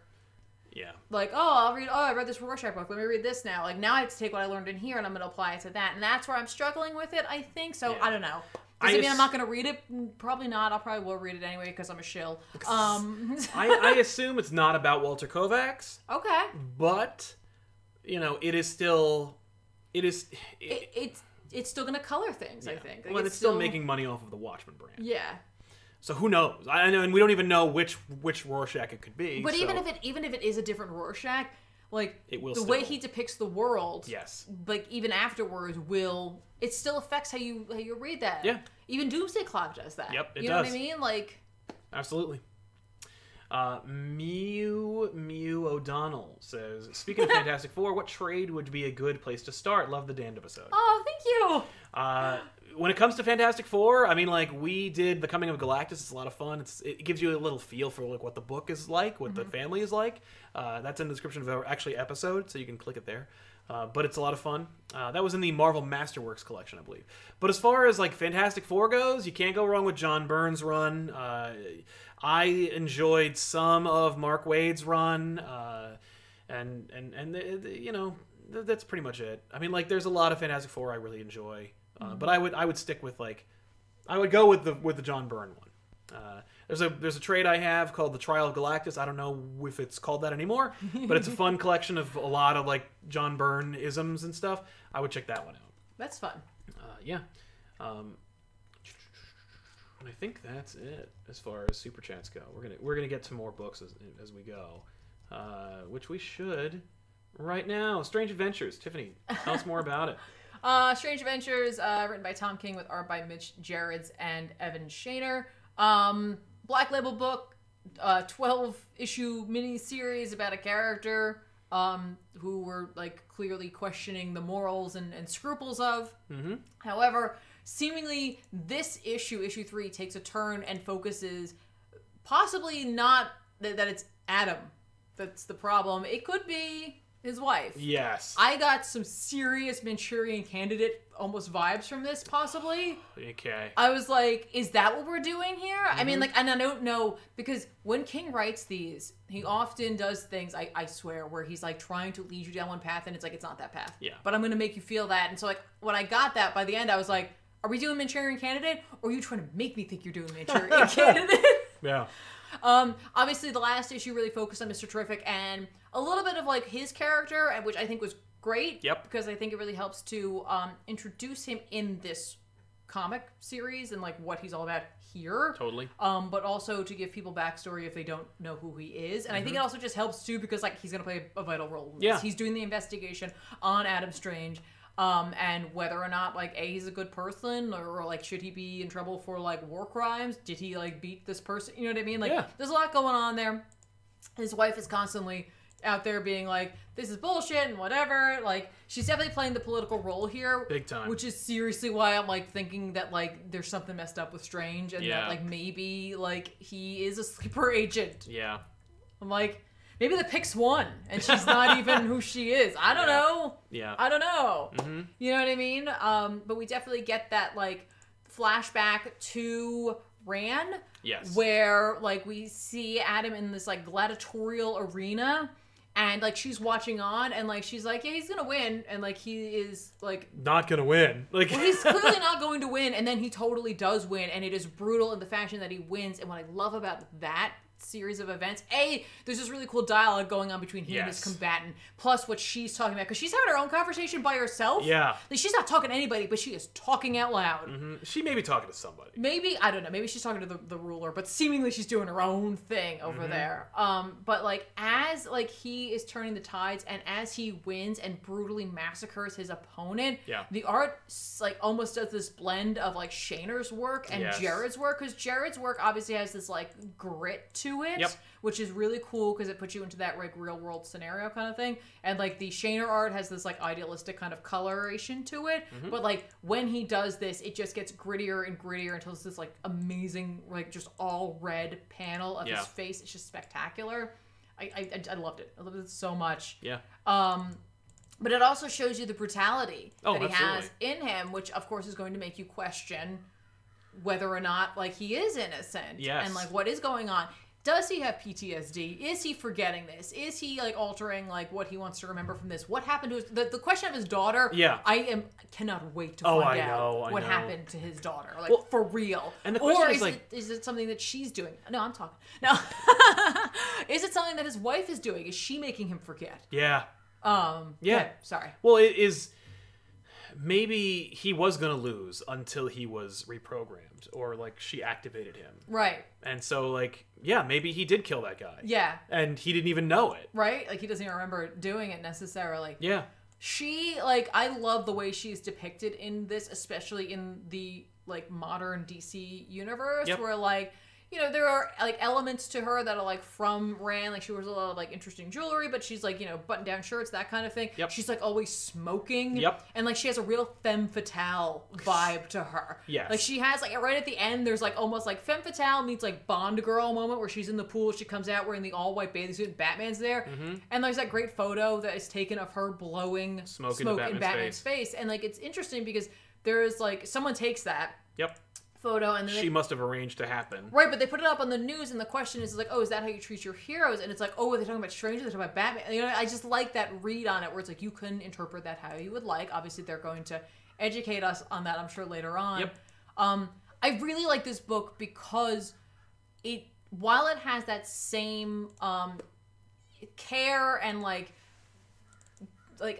Yeah. Like, I read this Rorschach book. Let me read this now. Like now I have to take what I learned in here and I'm gonna apply it to that. And that's where I'm struggling with it. I think so. I don't know. Does it mean I'm not going to read it? Probably not. I'll probably will read it anyway because I'm a shill. I assume it's not about Walter Kovacs. Okay. But, it is still... It's still going to color things, I think. Like, it's still making money off of the Watchmen brand. Yeah. So who knows? I know, and we don't even know which Rorschach it could be. But even if it is a different Rorschach, like the way he depicts the world, yes, like even afterwards, it still affects how you read that. Yeah. Even Doomsday Clock does that. Yep, it does. You know what I mean? Like, absolutely. Mew O'Donnell says, speaking of Fantastic Four, what trade would be a good place to start? Love the damned episode. Oh, thank you. When it comes to Fantastic Four, I mean, like, we did The Coming of Galactus. It's a lot of fun. It gives you a little feel for, like, what the book is like, what the family is like. That's in the description of our episode, so you can click it there. But it's a lot of fun. That was in the Marvel Masterworks collection, I believe. But as far as, like, Fantastic Four goes, you can't go wrong with John Byrne's run. I enjoyed some of Mark Waid's run. That's pretty much it. I mean, like, there's a lot of Fantastic Four I really enjoy. But I would stick with, like, I would go with the John Byrne one. There's a trade I have called the Trial of Galactus. I don't know if it's called that anymore, but it's a fun collection of a lot of, like, John Byrne isms and stuff. I would check that one out. That's fun. Yeah. And I think that's it as far as super chats go. We're gonna get to more books as we go, which we should right now. Strange Adventures. Tiffany, tell us more about it. Strange Adventures, written by Tom King with art by Mitch Gerrits and Evan Shaner. Black Label book, 12-issue mini-series about a character who we're, like, clearly questioning the morals and scruples of. Mm-hmm. However, seemingly this issue 3, takes a turn and focuses possibly not that it's Adam that's the problem. It could be his wife. Yes. I got some serious Manchurian Candidate almost vibes from this, possibly. Okay. I was like, is that what we're doing here? Mm-hmm. I mean, like, and I don't know, because when King writes these, he often does things, I swear, where he's, like, trying to lead you down one path, and it's like, it's not that path. Yeah. But I'm going to make you feel that. And so, like, when I got that, by the end, I was like, are we doing Manchurian Candidate, or are you trying to make me think you're doing Manchurian Candidate? Yeah. Obviously, the last issue really focused on Mr. Terrific and a little bit of, like, his character, which I think was great. Yep. Because I think it really helps to introduce him in this comic series and, like, what he's all about here. Totally. But also to give people backstory if they don't know who he is. And I think it also just helps, too, because, like, he's going to play a vital role in this. Yeah. He's doing the investigation on Adam Strange. And whether or not, like, he's a good person, or like, should he be in trouble for, like, war crimes? Did he, like, beat this person? You know what I mean? Like, There's a lot going on there. His wife is constantly out there being like, this is bullshit and whatever. Like, she's definitely playing the political role here. Big time. Which is seriously why I'm, like, thinking that, like, there's something messed up with Strange, and that, like, maybe, like, he is a sleeper agent. Yeah. I'm like, maybe the Pix won, and she's not even who she is. I don't know. Yeah. I don't know. Mm-hmm. You know what I mean? But we definitely get that, like, flashback to Ran. Yes. Where, like, we see Adam in this, like, gladiatorial arena, and, like, she's watching on, and, like, she's like, yeah, he's gonna win, and, like, he is, like... not gonna win. Like, well, he's clearly not going to win, and then he totally does win, and it is brutal in the fashion that he wins, and what I love about that series of events, there's this really cool dialogue going on between he and his combatant, plus what she's talking about, because she's having her own conversation by herself. Yeah. Like, she's not talking to anybody, but she is talking out loud. Mm-hmm. She may be talking to somebody. Maybe, I don't know, maybe she's talking to the ruler, but seemingly she's doing her own thing over there. But, like, as, like, he is turning the tides, and as he wins and brutally massacres his opponent, the art, like, almost does this blend of, like, Shaner's work and Jared's work, because Jared's work obviously has this, like, grit to it, which is really cool because it puts you into that, like, real world scenario kind of thing. And, like, the Shaner art has this, like, idealistic kind of coloration to it. But, like, when he does this, it just gets grittier and grittier until it's this, like, amazing, like, just all red panel of his face. It's just spectacular. I loved it. I loved it so much. Yeah. But it also shows you the brutality that he absolutely. has in him, which, of course, is going to make you question whether or not like he is innocent. Yes. And like what is going on. Does he have PTSD? Is he forgetting this? Is he like altering like what he wants to remember from this? What happened to his the question of his daughter? Yeah. I cannot wait to find out what know. happened to his daughter. Like Well, for real. and the question or is like, is it something that she's doing? No, I'm talking. No. Is it something that his wife is doing? Is she making him forget? Yeah. Yeah. Sorry. Well, it is. Maybe he was gonna lose until he was reprogrammed, or like she activated him. Right. And so, like, yeah, maybe he did kill that guy. Yeah. And he didn't even know it. Right? Like he doesn't even remember doing it necessarily. Yeah. She, like, I love the way she's depicted in this, especially in the, like, modern DC universe, Yep. where, like, you know, there are, like, elements to her that are, like, from Rand. Like, she wears a lot of, like, interesting jewelry, but she's, like, you know, button-down shirts, that kind of thing. Yep. She's, like, always smoking. Yep. And, like, she has a real femme fatale vibe to her. Yes. Like, she has, like, right at the end, there's, like, almost, like, femme fatale meets, like, Bond girl moment where she's in the pool, she comes out wearing the all-white bathing suit, and Batman's there. Mm-hmm. And there's that great photo that is taken of her blowing Smoke in into Batman's face. And, like, it's interesting because there's, like, someone takes that Yep. photo and then She must have arranged to happen. right, but they put it up on the news, and the question is like, oh, is that how you treat your heroes? And it's like, oh, are they talking about strangers? They're talking about Batman. You know, I just like that read on it, where it's like you can interpret that how you would like. Obviously, they're going to educate us on that, I'm sure, later on. Yep. I really like this book because it, while it has that same care and like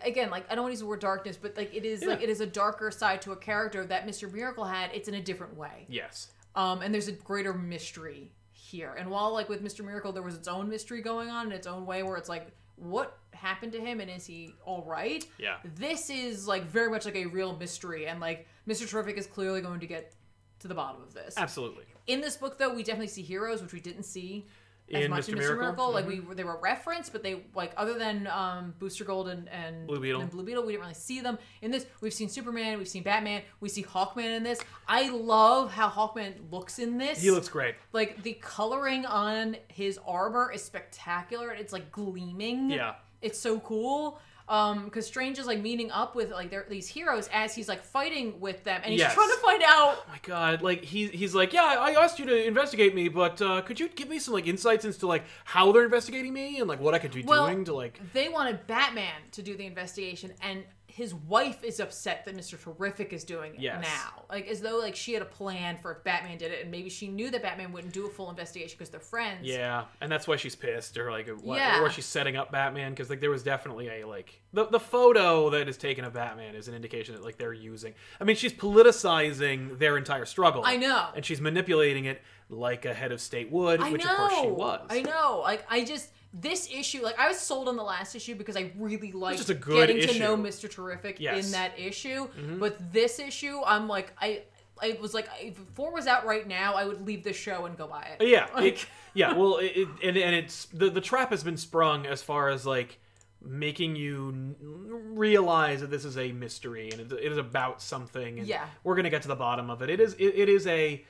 again, like I don't want to use the word darkness, but like it is like it is a darker side to a character that Mr. Miracle had. It's in a different way. Yes. And there's a greater mystery here. And while like with Mr. Miracle, there was its own mystery going on in its own way, where it's like, what happened to him and is he all right? Yeah. This is like very much like a real mystery, and like Mr. Terrific is clearly going to get to the bottom of this. Absolutely. In this book, though, we definitely see heroes, which we didn't see as In much Mr. in Mr. Miracle? Miracle. Like they were referenced, but they like other than Booster Gold and Blue Beetle. we didn't really see them in this. We've seen Superman, we've seen Batman, we see Hawkman in this. I love how Hawkman looks in this. He looks great. Like the coloring on his armor is spectacular. It's like gleaming. Yeah. It's so cool. Because Strange is like meeting up with like these heroes as he's like fighting with them, and he's Yes. trying to find out. Oh my god, like he's like, yeah, I asked you to investigate me, but could you give me some like insights into like how they're investigating me and like what I could be doing to like. They wanted Batman to do the investigation, and his wife is upset that Mr. Terrific is doing it now. Like as though like she had a plan for if Batman did it, and maybe she knew that Batman wouldn't do a full investigation because they're friends. Yeah, and that's why she's pissed, or like Yeah. or she's setting up Batman, because like there was definitely a like the photo that is taken of Batman is an indication that like they're using. I mean, she's politicizing their entire struggle. I know. And she's manipulating it like a head of state would, which of course she was. I know. Like I just this issue, like I was sold on the last issue because I really liked just a good getting to issue. know Mr. Terrific Yes. in that issue. But this issue, I'm like I was like, if 4 was out right now, I would leave this show and go buy it. Yeah, Like, well, and it's the trap has been sprung as far as like making you realize that this is a mystery and it is about something. And Yeah. we're gonna get to the bottom of it. It is a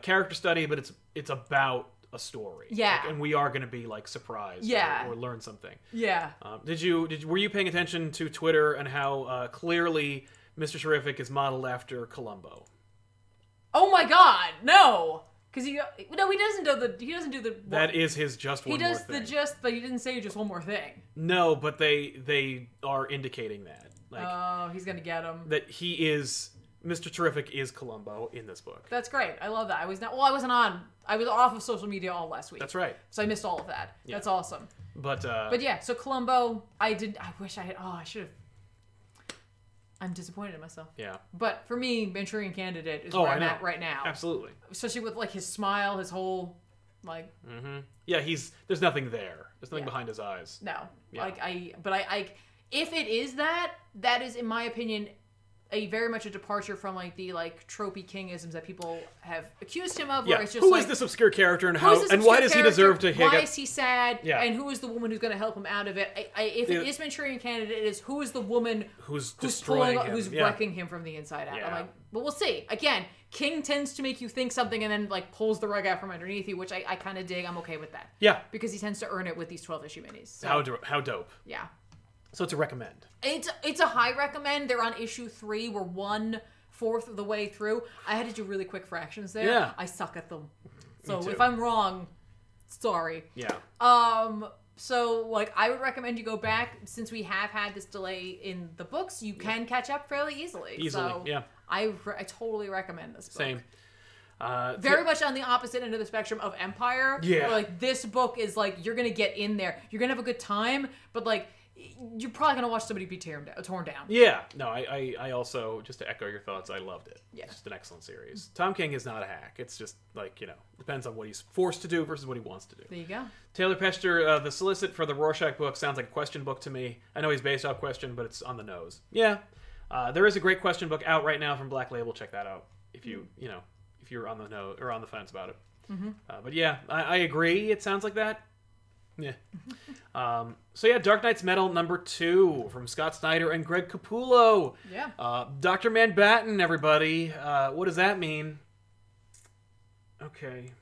character study, but it's about a story. Yeah. Like, and we are gonna be like surprised. Yeah. or learn something. yeah. Were you paying attention to Twitter and how clearly Mr. Terrific is modeled after Columbo? Oh my God, no. Because he doesn't do the. That is his just one he more does thing. the just, but he didn't say just one more thing. No, but they are indicating that. Like Oh, he's gonna get him. that he is Mr. Terrific is Columbo in this book. That's great. I love that. I was off of social media all last week. That's right. So I missed all of that. Yeah. That's awesome. But yeah, so Columbo, I wish I had. Oh, I should have. I'm disappointed in myself. yeah. But for me, Manchurian Candidate is Oh, where I I'm know. at right now. Absolutely. Especially with like his smile, his whole like Yeah, there's nothing there. There's nothing Yeah. behind his eyes. no. Yeah. Like I if it is that is in my opinion a very much a departure from like the like tropey kingisms that people have accused him of. Yeah. Where it's just Who like, is this obscure character and who how is this and why obscure does he character? deserve to hang Why up? is he sad? Yeah. And who is the woman who's going to help him out of it? If Yeah. it is Manchurian Candidate, it is who is the woman Who's who's destroying him? who's Yeah. wrecking him from the inside out. I'm Yeah. like, but we'll see. Again, King tends to make you think something and then like pulls the rug out from underneath you, which I kind of dig. I'm okay with that. Yeah. Because he tends to earn it with these 12-issue minis. So, How dope. yeah. So to recommend. It's a high recommend. They're on issue 3. We're one fourth of the way through. I had to do really quick fractions there. Yeah. I suck at them. So if I'm wrong, sorry. Yeah. So, like, I would recommend you go back. Since we have had this delay in the books, you can catch up fairly easily. So yeah. I totally recommend this book. Same. Very much on the opposite end of the spectrum of Empire. Yeah. Where, like, this book is, like, you're going to get in there. You're going to have a good time, but, like, you're probably going to watch somebody be torn down. Yeah. No, I also, just to echo your thoughts, I loved it. Yeah. It's just an excellent series. Tom King is not a hack. It's just, like, depends on what he's forced to do versus what he wants to do. There you go. Taylor Pester, the solicit for the Rorschach book sounds like a question book to me. I know he's based off question, but it's on the nose. Yeah. There is a great question book out right now from Black Label. Check that out if if you're on the nose or on the fence about it. Mm-hmm. But yeah, I agree. It sounds like that. Yeah. So yeah, Dark Knight's Metal #2 from Scott Snyder and Greg Capullo. Yeah. Dr. Manbatten, everybody. What does that mean? Okay.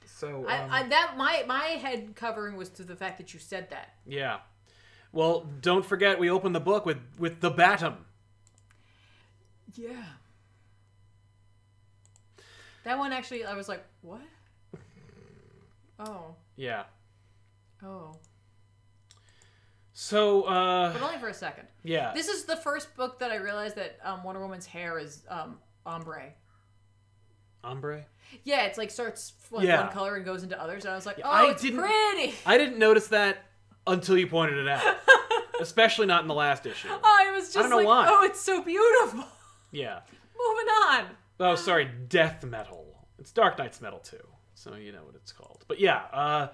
So my head covering was to the fact that you said that. Yeah. Well, don't forget we opened the book with the Batum. Yeah. That one actually, I was like, what? Oh. Yeah. Oh. So, but only for a second. Yeah. This is the first book that I realized that Wonder Woman's hair is ombre. Ombre? Yeah, it's like starts one color and goes into others, and I was like, it's pretty. I didn't notice that until you pointed it out. Especially not in the last issue. I was just why. oh, it's so beautiful. Yeah. Moving on. Oh, sorry, Death Metal. It's Dark Knight's Metal too, so you know what it's called. But yeah,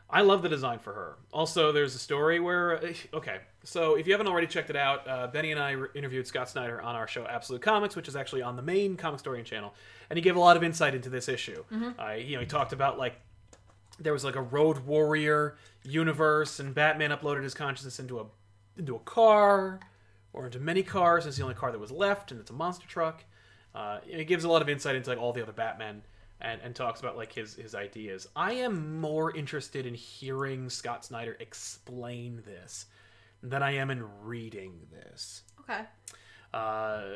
I love the design for her. Also, there's a story where... Okay, so if you haven't already checked it out, Benny and I interviewed Scott Snyder on our show Absolute Comics, which is actually on the main Comic Historian channel, and he gave a lot of insight into this issue. Mm-hmm. He talked about, like, there was, like, a Road Warrior universe, and Batman uploaded his consciousness into a car, or into many cars. It's the only car that was left, and it's a monster truck. He gives a lot of insight into, like, all the other Batmen. And talks about, like, his ideas. I am more interested in hearing Scott Snyder explain this than I am in reading this. Okay.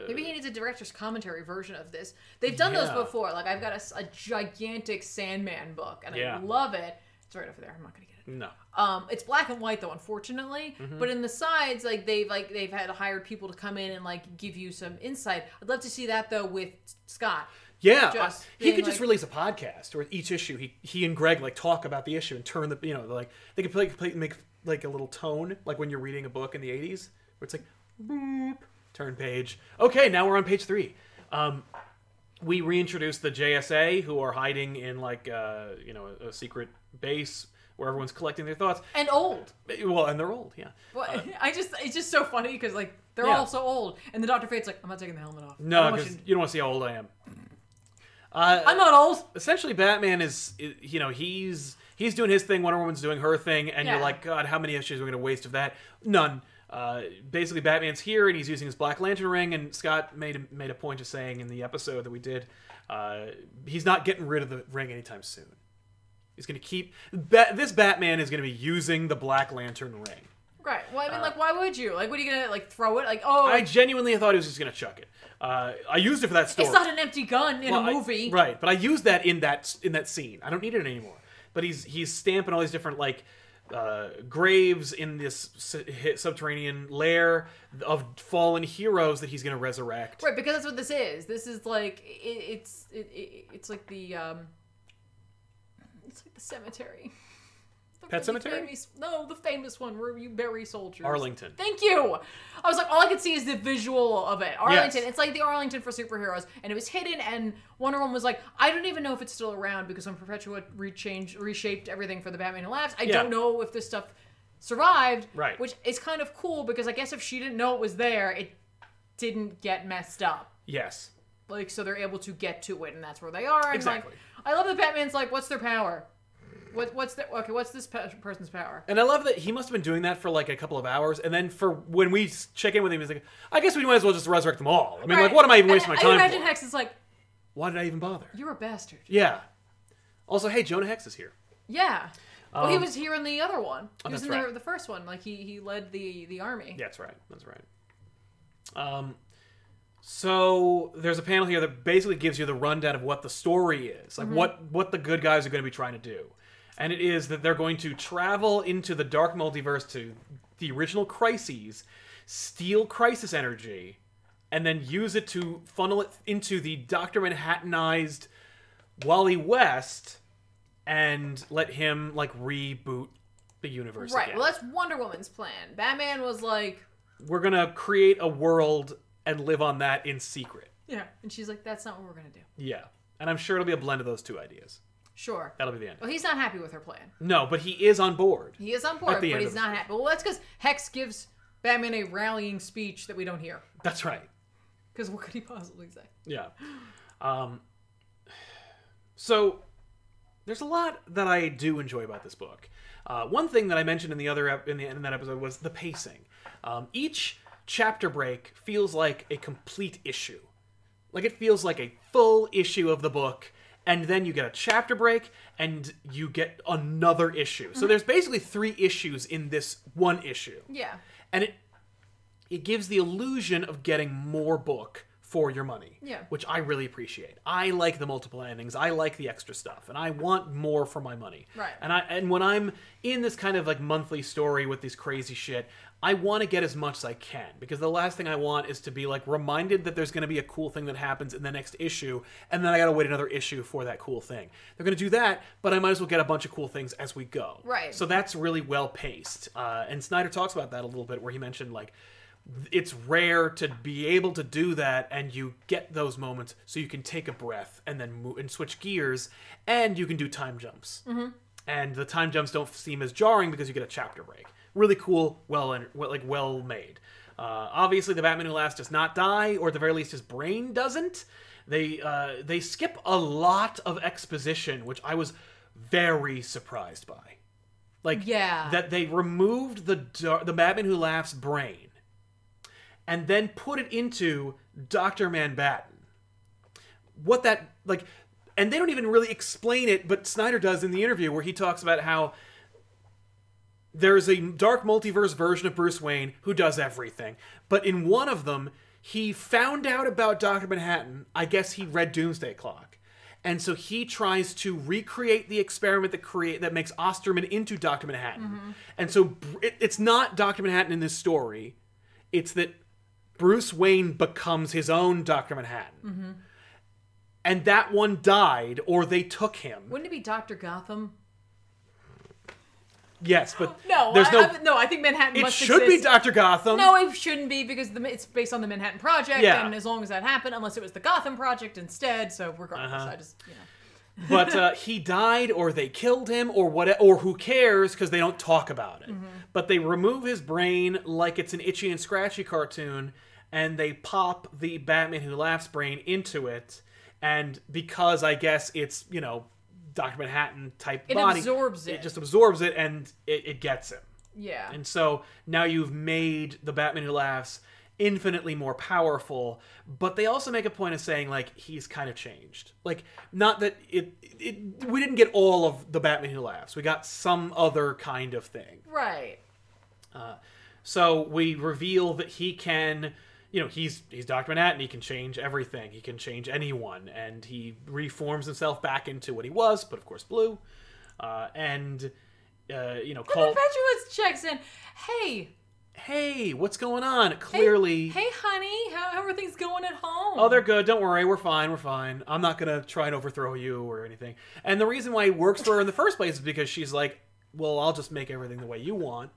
Maybe he needs a director's commentary version of this. They've done those before. Like, I've got a gigantic Sandman book, and I love it. It's right over there. I'm not going to get it. No. It's black and white, though, unfortunately. Mm-hmm. But in the sides, they've had hired people to come in and, like, give you some insight. I'd love to see that, though, with Scott. Yeah, he could just release a podcast where each issue he and Greg like talk about the issue and turn the like they could make like a little tone like when you're reading a book in the 80s where it's like boop, turn page. Okay, now we're on page 3. We reintroduced the JSA who are hiding in like a secret base where everyone's collecting their thoughts and old. Well, and they're old, yeah. Well, it's just so funny because like they're all so old, and the Dr. Fate's like, I'm not taking the helmet off. No, because you don't want to see how old I am. I'm not old. Essentially, Batman is he's doing his thing, Wonder Woman's doing her thing, and you're like, God, how many issues are we going to waste of that? None. Basically, Batman's here, and he's using his Black Lantern ring, and Scott made a point of saying in the episode that we did, he's not getting rid of the ring anytime soon. He's going to keep... this Batman is going to be using the Black Lantern ring. Right. Well, I mean, like, why would you? Like, what are you going to, like, throw it? Like, oh... I genuinely thought he was just going to chuck it. I used it for that story. It's not an empty gun in a movie. Right, but I used that in that scene. I don't need it anymore. But he's stamping all these different, like, graves in this subterranean lair of fallen heroes that he's going to resurrect. Right, because that's what this is. This is, like, it's like the... It's like the cemetery. Pet Cemetery? The famous one where you bury soldiers. Arlington. Thank you! I was like, all I could see is the visual of it. Arlington. Yes. It's like the Arlington for superheroes. And it was hidden, and Wonder Woman was like, I don't even know if it's still around because Perpetua reshaped everything for the Batman Who Laughs. I don't know if this stuff survived. Right. Which is kind of cool because I guess if she didn't know it was there, it didn't get messed up. Yes. Like, so they're able to get to it, and that's where they are. And exactly. Like, I love that Batman's like, what's their power? What's this person's power? And I love that he must have been doing that for like a couple of hours, and then for when we check in with him, he's like, I guess we might as well just resurrect them all. I mean, like, what am I even wasting my time for? I imagine Hex is like, why did I even bother? You're a bastard. Yeah. Also, hey, Jonah Hex is here. Yeah. Well, he was here in the other one. He was in right. the first one. Like, he led the army. Yeah, that's right. That's right. So there's a panel here that basically gives you the rundown of what the story is, like what the good guys are going to be trying to do. And it is that they're going to travel into the dark multiverse to the original crises, steal crisis energy, and then use it to funnel it into the Dr. Manhattanized Wally West and let him, like, reboot the universe Right, again. well, that's Wonder Woman's plan. Batman was like... We're going to create a world and live on that in secret. Yeah, and she's like, that's not what we're going to do. Yeah, and I'm sure it'll be a blend of those two ideas. Sure. That'll be the end. Well, he's not happy with her plan. No, but he is on board. He is on board, but he's not happy. Well, that's because Hex gives Batman a rallying speech that we don't hear. That's right. Because what could he possibly say? Yeah. So, there's a lot that I do enjoy about this book. One thing that I mentioned in the other in that episode was the pacing. Each chapter break feels like a complete issue. Like, it feels like a full issue of the book, and then you get a chapter break, and you get another issue. So there's basically 3 issues in this one issue. Yeah. And it gives the illusion of getting more book for your money. Yeah. Which I really appreciate. I like the multiple endings. I like the extra stuff. And I want more for my money. Right. And when I'm in this kind of like monthly story with this crazy shit, I want to get as much as I can. Because the last thing I want is to be like reminded that there's going to be a cool thing that happens in the next issue. And then I got to wait another issue for that cool thing. They're going to do that, but I might as well get a bunch of cool things as we go. Right. So that's really well paced. And Snyder talks about that a little bit where he mentioned like, it's rare to be able to do that, and you get those moments so you can take a breath and then move and switch gears, and you can do time jumps. And the time jumps don't seem as jarring because you get a chapter break. Really cool, well made. Obviously, the Batman Who Laughs does not die, or at the very least, his brain doesn't. They skip a lot of exposition, which I was very surprised by. Like, that they removed the Batman Who Laughs brain and then put it into Dr. Manbattan. What that, like, and they don't even really explain it, but Snyder does in the interview where he talks about how there's a dark multiverse version of Bruce Wayne who does everything. But in one of them, he found out about Dr. Manhattan. I guess he read Doomsday Clock. And so he tries to recreate the experiment that makes Osterman into Dr. Manhattan. And so it's not Dr. Manhattan in this story. It's that Bruce Wayne becomes his own Dr. Manhattan. And that one died, or they took him. Wouldn't it be Dr. Gotham? Yes, but no, there's I think Manhattan must exist. It should be Dr. Gotham. No, it shouldn't be because it's based on the Manhattan Project, and as long as that happened, unless it was the Gotham Project instead, so regardless, I just, But he died, or they killed him, or whatever, or who cares, because they don't talk about it. But they remove his brain like it's an Itchy and Scratchy cartoon, and they pop the Batman Who Laughs brain into it, and because I guess it's, Dr. Manhattan type body. It absorbs it. It just absorbs it, and it gets him. Yeah. And so now you've made the Batman Who Laughs infinitely more powerful, but they also make a point of saying, like, he's kind of changed. Like, not that we didn't get all of the Batman Who Laughs. We got some other kind of thing. Right. So we reveal that he can... he's Dr. Manhattan. He can change everything. He can change anyone. And he reforms himself back into what he was, but of course blue. The Perpetuous checks in. Hey, what's going on? Clearly... Hey, honey. How are things going at home? Oh, they're good. Don't worry. We're fine. I'm not going to try and overthrow you or anything. And the reason why he works for her in the first place is because she's like, well, I'll just make everything the way you want.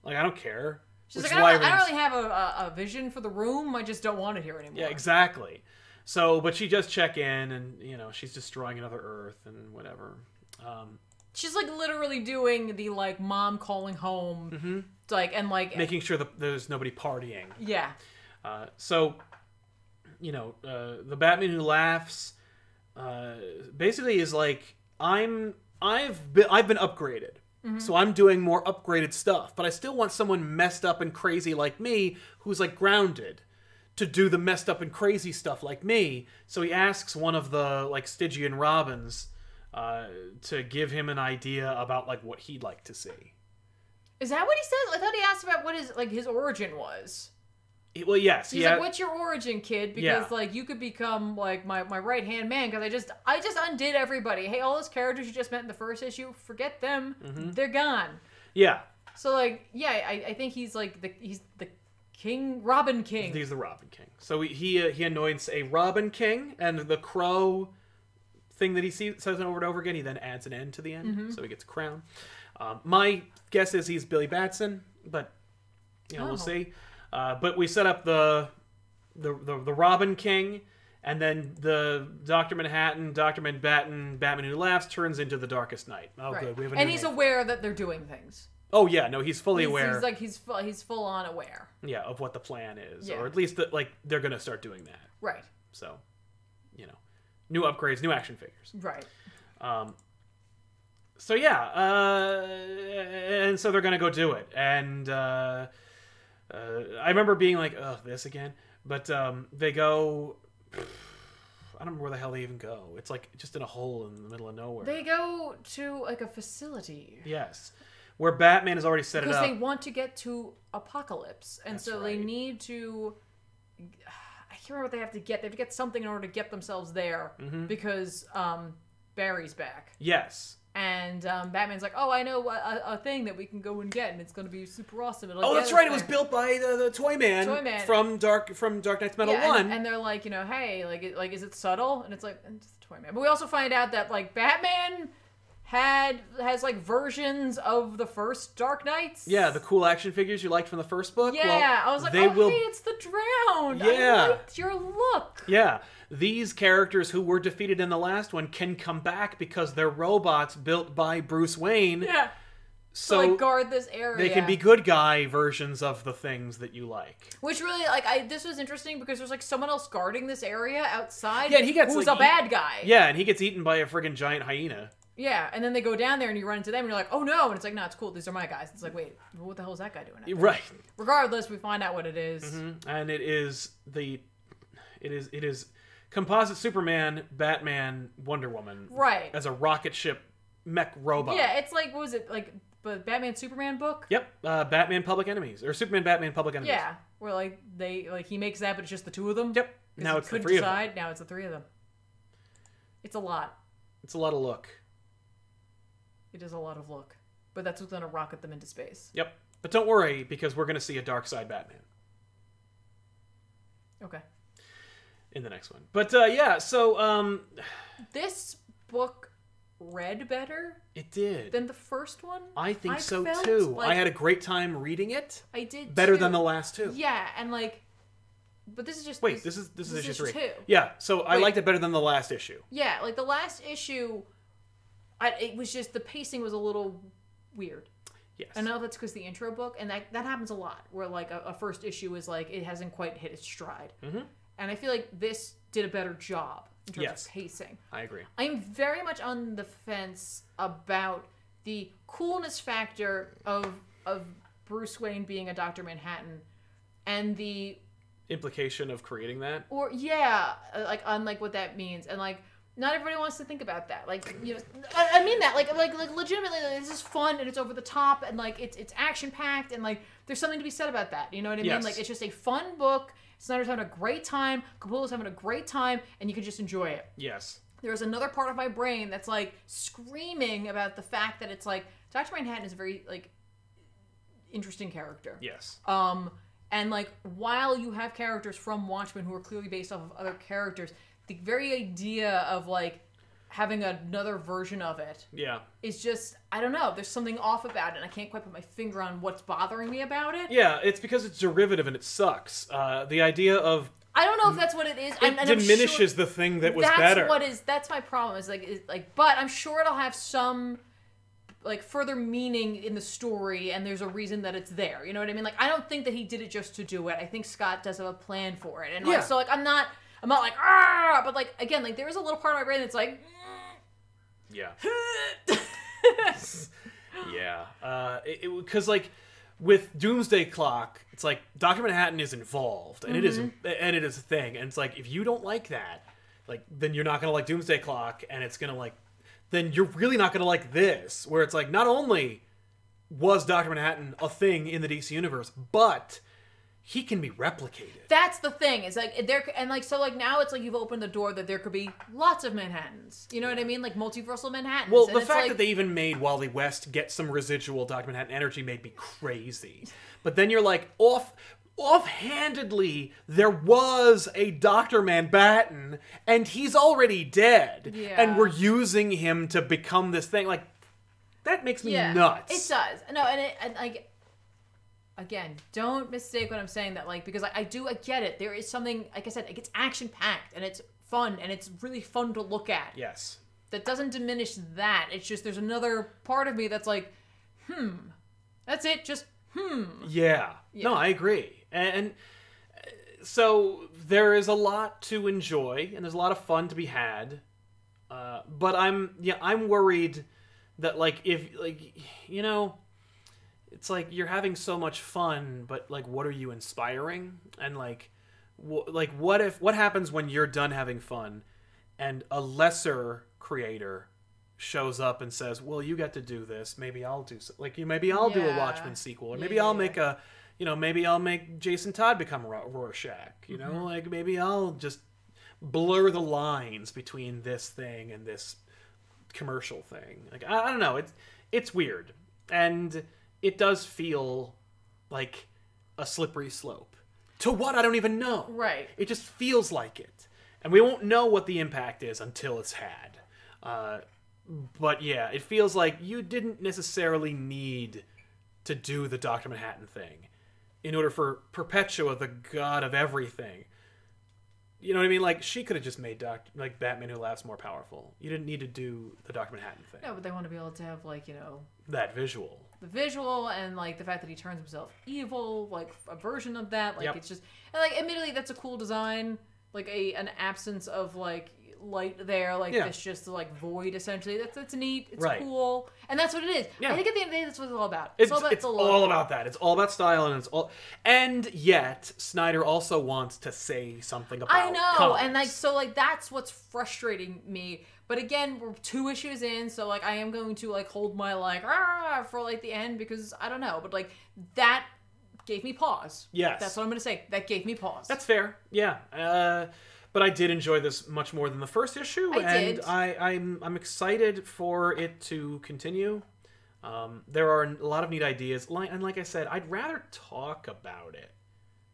Like, I don't care. She's like, I don't really have a vision for the room. I just don't want it here anymore. Yeah, exactly. So, but she does check in, and, she's destroying another Earth and whatever. She's, like, literally doing the, like, mom calling home. Making sure that there's nobody partying. Yeah. The Batman Who Laughs basically is like, I've been upgraded. So I'm doing more upgraded stuff, but I still want someone messed up and crazy like me who's like grounded to do the messed up and crazy stuff like me. So he asks one of the like Stygian Robins to give him an idea about like what he'd like to see. Is that what he says? I thought he asked about what his origin was. Well, yes. He's like, what's your origin, kid? Because, like, you could become, like, my right-hand man, because I just undid everybody. Hey, all those characters you just met in the first issue, forget them. They're gone. Yeah. So, like, yeah, I think he's, like, he's the King, Robin King. He's the Robin King. So he anoints a Robin King, and the crow thing that he says over and over again, he then adds an N to the end, so he gets a crown. My guess is he's Billy Batson, but, you know, we'll see. But we set up the Robin King, and then the Dr. Manhattan, Dr. Manbattan, Batman Who Laughs turns into the Darkest Night. Oh, right. good. We have a and new he's name. aware that they're doing things. Oh yeah, no, he's fully aware. He's like he's full on aware. Yeah, of what the plan is, Yeah. or at least that like they're gonna start doing that. Right. So, you know, new upgrades, new action figures. Right. So yeah, and so they're gonna go do it, and I remember being like, "Oh, this again," but they go. I don't remember where the hell they even go. It's like just in a hole in the middle of nowhere. They go to like a facility. Yes, where Batman has already set it up. Because they want to get to Apocalypse, and That's so right. they need to. I can't remember what they have to get. They have to get something in order to get themselves there because Barry's back. Yes. And Batman's like, oh, I know a thing that we can go and get, and it's going to be super awesome. It'll Oh, get that's us right. It there. was built by the Toy Man from Dark Knight's Metal Yeah, One. and they're like, you know, hey, like, is it subtle? And it's like, it's just a Toy Man. But we also find out that like Batman has like versions of the first Dark Knights. Yeah, the cool action figures you liked from the first book. Yeah, well, I was like, hey, it's the Drowned. Yeah. I liked your look. Yeah, these characters who were defeated in the last one can come back because they're robots built by Bruce Wayne. Yeah. So like guard this area. they can be good guy versions of the things that you like. Which really, like, this was interesting because there's like someone else guarding this area outside. Yeah, and he gets who's like, a bad guy. Yeah, and he gets eaten by a friggin' giant hyena. Yeah, and then they go down there and you run into them and you're like, oh no, and it's like, no, it's cool. These are my guys. It's like, wait, what the hell is that guy doing out there? Right. Regardless, we find out what it is. And it is composite Superman, Batman, Wonder Woman. Right. As a rocket ship mech robot. Yeah, it's like, what was it, like the Batman Superman book? Yep. Batman Public Enemies. Or Superman Batman Public Enemies. Yeah. Where like he makes that, but it's just the two of them. Yep. Now it's the three of them. Now it's the three of them. It's a lot. It's a lot of look. It is a lot of look. But that's what's gonna rocket them into space. Yep. But don't worry, because we're gonna see a Dark Side Batman. Okay. In the next one. But yeah, so this book read better it did. than the first one. I think so felt too. like I had a great time reading it. I did better too. than the last two. Yeah, and like, but this is just wait. This is issue 3. Two. Yeah, so I liked it better than the last issue. Yeah, like the last issue, it was just the pacing was a little weird. Yes. I know that's because the intro book, and that happens a lot, where like a first issue is like it hasn't quite hit its stride. And I feel like this did a better job in terms of pacing. I agree. I'm very much on the fence about the coolness factor of Bruce Wayne being a Dr. Manhattan, and the implication of creating that. Or like on like what that means, and like not everybody wants to think about that. Like, you know, I mean that like legitimately, like, this is fun and it's over the top and like it's action packed and like there's something to be said about that. You know what I mean? Like it's just a fun book. Snyder's having a great time. Capullo's having a great time, and you can just enjoy it. Yes. There's another part of my brain that's like screaming about the fact that it's like Dr. Manhattan is a very like interesting character. Yes. And like while you have characters from Watchmen who are clearly based off of other characters, the very idea of like having another version of it is just, I don't know, there's something off about it, and I can't quite put my finger on what's bothering me about it. Yeah, it's because it's derivative and it sucks. The idea of I don't know if that's what it is. It diminishes the thing that was better. That's my problem. Is like, but I'm sure it'll have some like further meaning in the story, and there's a reason that it's there. You know what I mean? Like, I don't think that he did it just to do it. I think Scott does have a plan for it, and like, so like I'm not like but like again, like there is a little part of my brain that's like. Yeah. Yeah. Because like with Doomsday Clock, it's like Dr. Manhattan is involved, and it is a thing, and it's like if you don't like that, like then you're not gonna like Doomsday Clock, and it's gonna like then you're really not gonna like this, where it's like not only was Dr. Manhattan a thing in the DC universe, but he can be replicated. That's the thing. It's like there, and like so, like now it's like you've opened the door that there could be lots of Manhattans. You know what I mean? Like multiversal Manhattans. Well, and the it's fact like, that they even made Wally West get some residual Dr. Manhattan energy made me crazy. But then you're like, offhandedly, there was a Dr. Manhattan, and he's already dead. Yeah. And we're using him to become this thing. Like, that makes me nuts. It does. No, and like, again, don't mistake what I'm saying that, like, because I get it. There is something, like I said, it gets action-packed, and it's fun, and it's really fun to look at. Yes. That doesn't diminish that. It's just there's another part of me that's like, that's it, just, Yeah. No, I agree. And so there is a lot to enjoy, and there's a lot of fun to be had. But I'm worried that, like, if, like, you know, it's like you're having so much fun, but like, what are you inspiring? And like, what happens when you're done having fun, and a lesser creator shows up and says, "Well, you get to do this. Maybe I'll do maybe I'll do a Watchmen sequel, or maybe I'll make maybe I'll make Jason Todd become Rorschach. You know, like maybe I'll just blur the lines between this thing and this commercial thing. Like I don't know. It's weird, and it does feel like a slippery slope. To what? I don't even know. Right. It just feels like it. And we won't know what the impact is until it's had. But yeah, it feels like you didn't necessarily need to do the Dr. Manhattan thing in order for Perpetua, the god of everything. You know what I mean? Like, she could have just made Batman Who Laughs more powerful. You didn't need to do the Dr. Manhattan thing. No, but they want to be able to have, like, you know, that visual. The visual, and like the fact that he turns himself evil, like a version of that. Like, it's just, and like, admittedly, that's a cool design. Like an absence of like light there, like this just like void essentially. That's neat. It's cool, and that's what it is. I think at the end of the day, that's what it's all about. It's all about that. It's all about style, and yet Snyder also wants to say something about. I know, comics. and like so, like that's what's frustrating me. But again, we're 2 issues in, so like I am going to like hold my like for like the end, because I don't know, but like that gave me pause. Yes, that's what I'm going to say. That gave me pause. That's fair. Yeah. But I did enjoy this much more than the first issue, I'm excited for it to continue. There are a lot of neat ideas, and like I said, I'd rather talk about it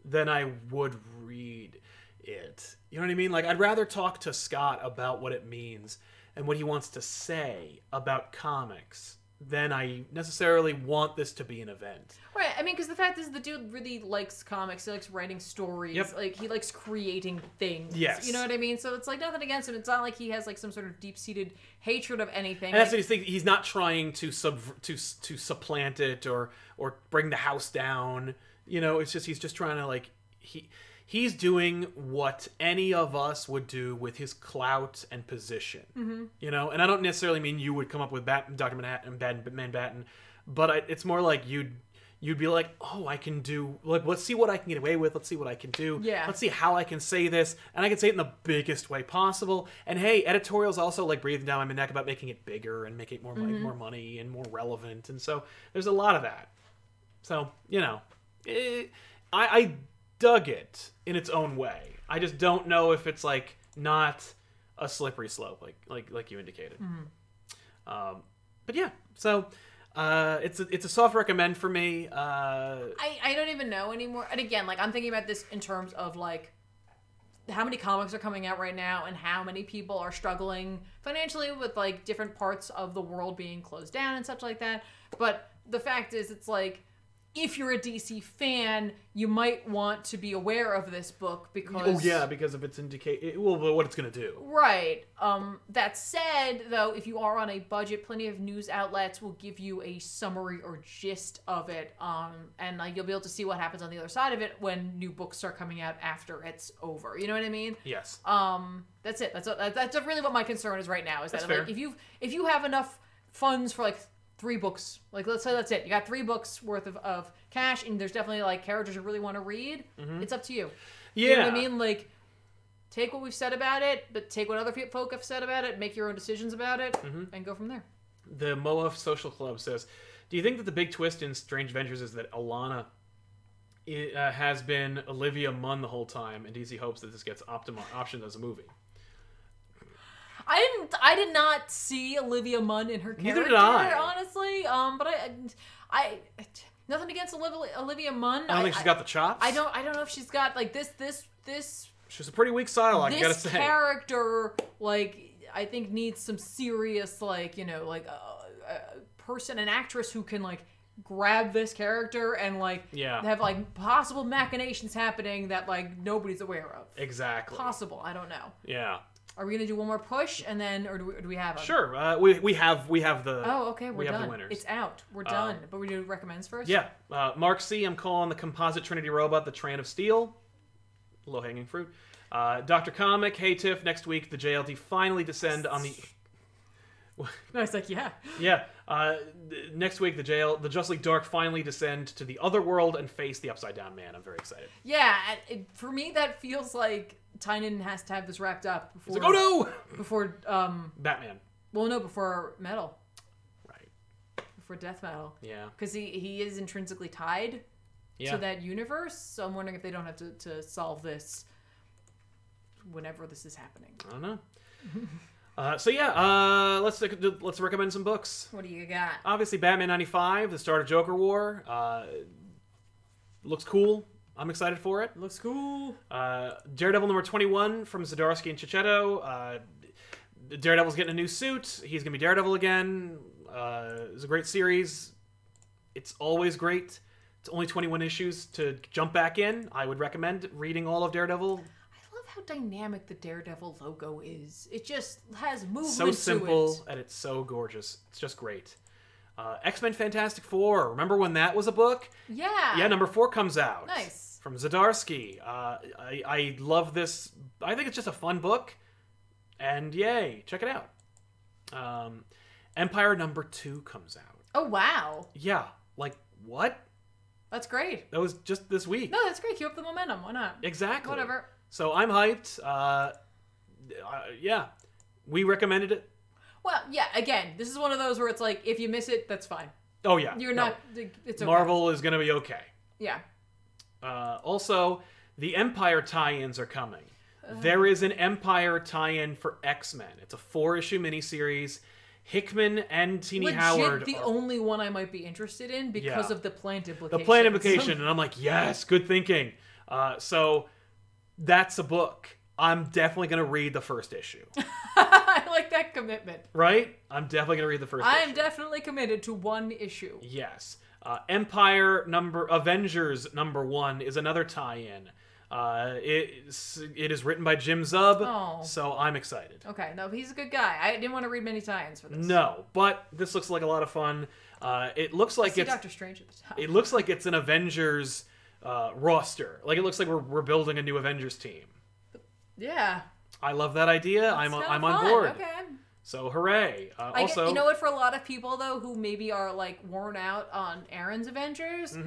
than I would read it. You know what I mean? Like, I'd rather talk to Scott about what it means and what he wants to say about comics than I necessarily want this to be an event. Right. I mean, because the fact is, the dude really likes comics. He likes writing stories. Yep. Like, he likes creating things. Yes. You know what I mean? So it's like nothing against him. It's not like he has like some sort of deep-seated hatred of anything. And that's what he's thinking. He's not trying to supplant it or bring the house down. You know, it's just he's just trying to like he's doing what any of us would do with his clout and position. Mm-hmm. You know, and I don't necessarily mean you would come up with Dr. Manhattan and Manhattan, but it's more like you'd be like, oh, I can do, like, let's see what I can get away with. Let's see what I can do. Yeah. Let's see how I can say this. And I can say it in the biggest way possible. And hey, editorials also like breathing down my neck about making it bigger and making it more, like, more money and more relevant. And so there's a lot of that. So, you know, I dug it in its own way. I just don't know if it's like not a slippery slope like you indicated. Mm-hmm. But yeah, so it's a soft recommend for me. I don't even know anymore. And again, like I'm thinking about this in terms of like how many comics are coming out right now and how many people are struggling financially with like different parts of the world being closed down and such like that. But the fact is, it's like, if you're a DC fan, you might want to be aware of this book because... because of its what it's going to do. Right. That said, though, if you are on a budget, plenty of news outlets will give you a summary or gist of it, and you'll be able to see what happens on the other side of it when new books start coming out after it's over. You know what I mean? Yes. That's it. That's really what my concern is right now. Is that's that fair. Like if you have enough funds for like 3 books, like let's say that's it, you got 3 books worth of cash, and there's definitely like characters you really want to read, it's up to you. Yeah. You know what I mean? Like, take what we've said about it, but take what other folk have said about it, make your own decisions about it, and go from there. The Moa Social Club says, do you think that the big twist in Strange Adventures is that Alana it has been Olivia Munn the whole time, and DC hopes that this gets optioned as a movie. I did not see Olivia Munn in her character. Neither did I, honestly. But I nothing against Olivia Munn. I don't think she's got the chops. I don't know if she's got like this. She's a pretty weak Psylocke, I gotta say. This character, like, I think needs some serious, like, you know, like an actress who can like grab this character and like have like possible machinations happening that like nobody's aware of. Exactly. Possible. I don't know. Yeah. Are we gonna do one more push and then, or do we have them? Sure. We have the. Oh, okay. We're done. Have the winners. It's out. We're done. But we do recommends first. Yeah. Mark C. I'm calling the composite Trinity robot the Tran of Steel. Low hanging fruit. Dr. Comic. Hey Tiff. Next week the JLD finally descend on the. No, it's like yeah. Yeah. Next week the Just League Dark finally descend to the other world and face the Upside Down Man. I'm very excited. Yeah. For me, that feels like Tynion has to have this wrapped up before. He's like, oh no! Before Batman. Well, no, before Metal. Right. Before Death Metal. Yeah. Because he is intrinsically tied to that universe. So I'm wondering if they don't have to solve this whenever this is happening. I don't know. So yeah, let's recommend some books. What do you got? Obviously, Batman 95, the start of Joker War. Looks cool. I'm excited for it. Looks cool. Daredevil number 21 from Zdarsky and Checchetto. Daredevil's getting a new suit. He's going to be Daredevil again. It's a great series. It's always great. It's only 21 issues to jump back in. I would recommend reading all of Daredevil. I love how dynamic the Daredevil logo is. It just has movement so simple, to it. And it's so gorgeous. It's just great. X-Men Fantastic Four. Remember when that was a book? Yeah. Yeah, number 4 comes out. Nice. From Zdarsky. I love this. I think it's just a fun book. And yay, check it out. Empire number 2 comes out. Oh, wow. Yeah. Like, what? That's great. That was just this week. No, that's great. Keep up the momentum. Why not? Exactly. Whatever. So I'm hyped. Yeah. We recommended it. Well, yeah, again, this is one of those where it's like, if you miss it, that's fine. Oh, yeah. You're not, it's okay. Marvel is going to be okay. Yeah. Also, the Empire tie-ins are coming. There is an Empire tie-in for X-Men. It's a 4-issue miniseries. Hickman and Teenie Howard the only one I might be interested in because of the plant implication. The plant implication, and I'm like, yes, good thinking. So that's a book. I'm definitely going to read the first issue. I like that commitment. Right? I'm definitely going to read the first issue. I'm definitely committed to one issue. Yes. Avengers Number 1 is another tie-in. It is written by Jim Zub, so I'm excited. Okay, no, he's a good guy. I didn't want to read many tie-ins for this. No, but this looks like a lot of fun. It looks like it's Doctor Strange at the top. It looks like it's an Avengers roster. Like it looks like we're building a new Avengers team. Yeah. I love that idea. I'm on board. Okay. So hooray! Also, you know what? For a lot of people though, who maybe are like worn out on Aaron's Avengers.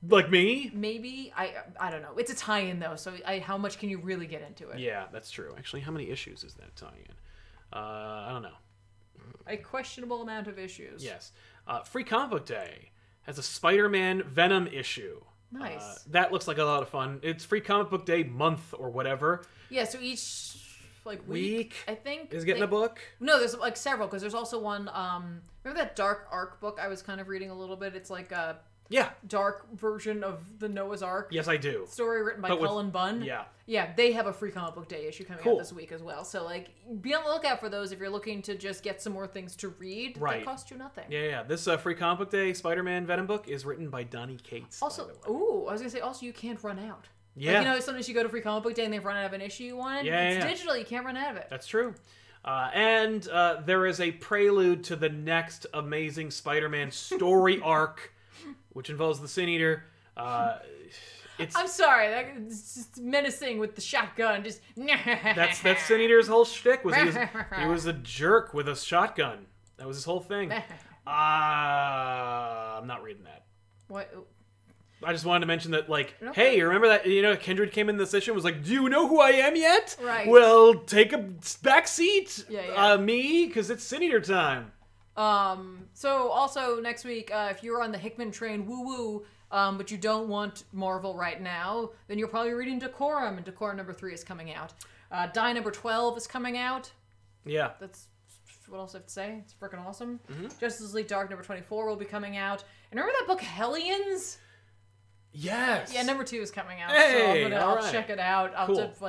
Like me? Maybe. I don't know. It's a tie-in, though, so how much can you really get into it? Yeah, that's true. Actually, how many issues is that tie-in? I don't know. A questionable amount of issues. Yes. Free Comic Book Day has a Spider-Man Venom issue. Nice. That looks like a lot of fun. It's Free Comic Book Day month or whatever. Yeah, so each week I think is getting a book. No, there's like several, because there's also one. Remember that Dark Ark book I was kind of reading a little bit? It's like a dark version of the Noah's Ark. Yes, I do. Story written by Cullen Bunn. Yeah, they have a Free Comic Book Day issue coming out this week as well. So like, be on the lookout for those if you're looking to just get some more things to read that cost you nothing. Yeah. This Free Comic Book Day Spider-Man Venom book is written by Donny Cates. Also, I was gonna say, also you can't run out. Yeah. Like, you know, sometimes you go to Free Comic Book Day and they've run out of an issue you wanted. It's digital, you can't run out of it. That's true. And there is a prelude to the next amazing Spider-Man story arc, which involves the Sin Eater. I'm sorry, it's just menacing with the shotgun. Just that's Sin Eater's whole shtick. He was a jerk with a shotgun. That was his whole thing. I'm not reading that. What? I just wanted to mention that, like, hey, you remember that, Kindred came in this issue and was like, do you know who I am yet? Right. Well, take a back seat, Yeah. me, because it's Sin Eater time. So also next week, if you're on the Hickman train, woo-woo, but you don't want Marvel right now, then you're probably reading Decorum, and Decorum number 3 is coming out. Die number 12 is coming out. Yeah. That's what else I have to say. It's freaking awesome. Justice League Dark number 24 will be coming out. And remember that book Hellions? Yes. Yeah, number 2 is coming out. Hey, so I'll check it out. I'll cool. just,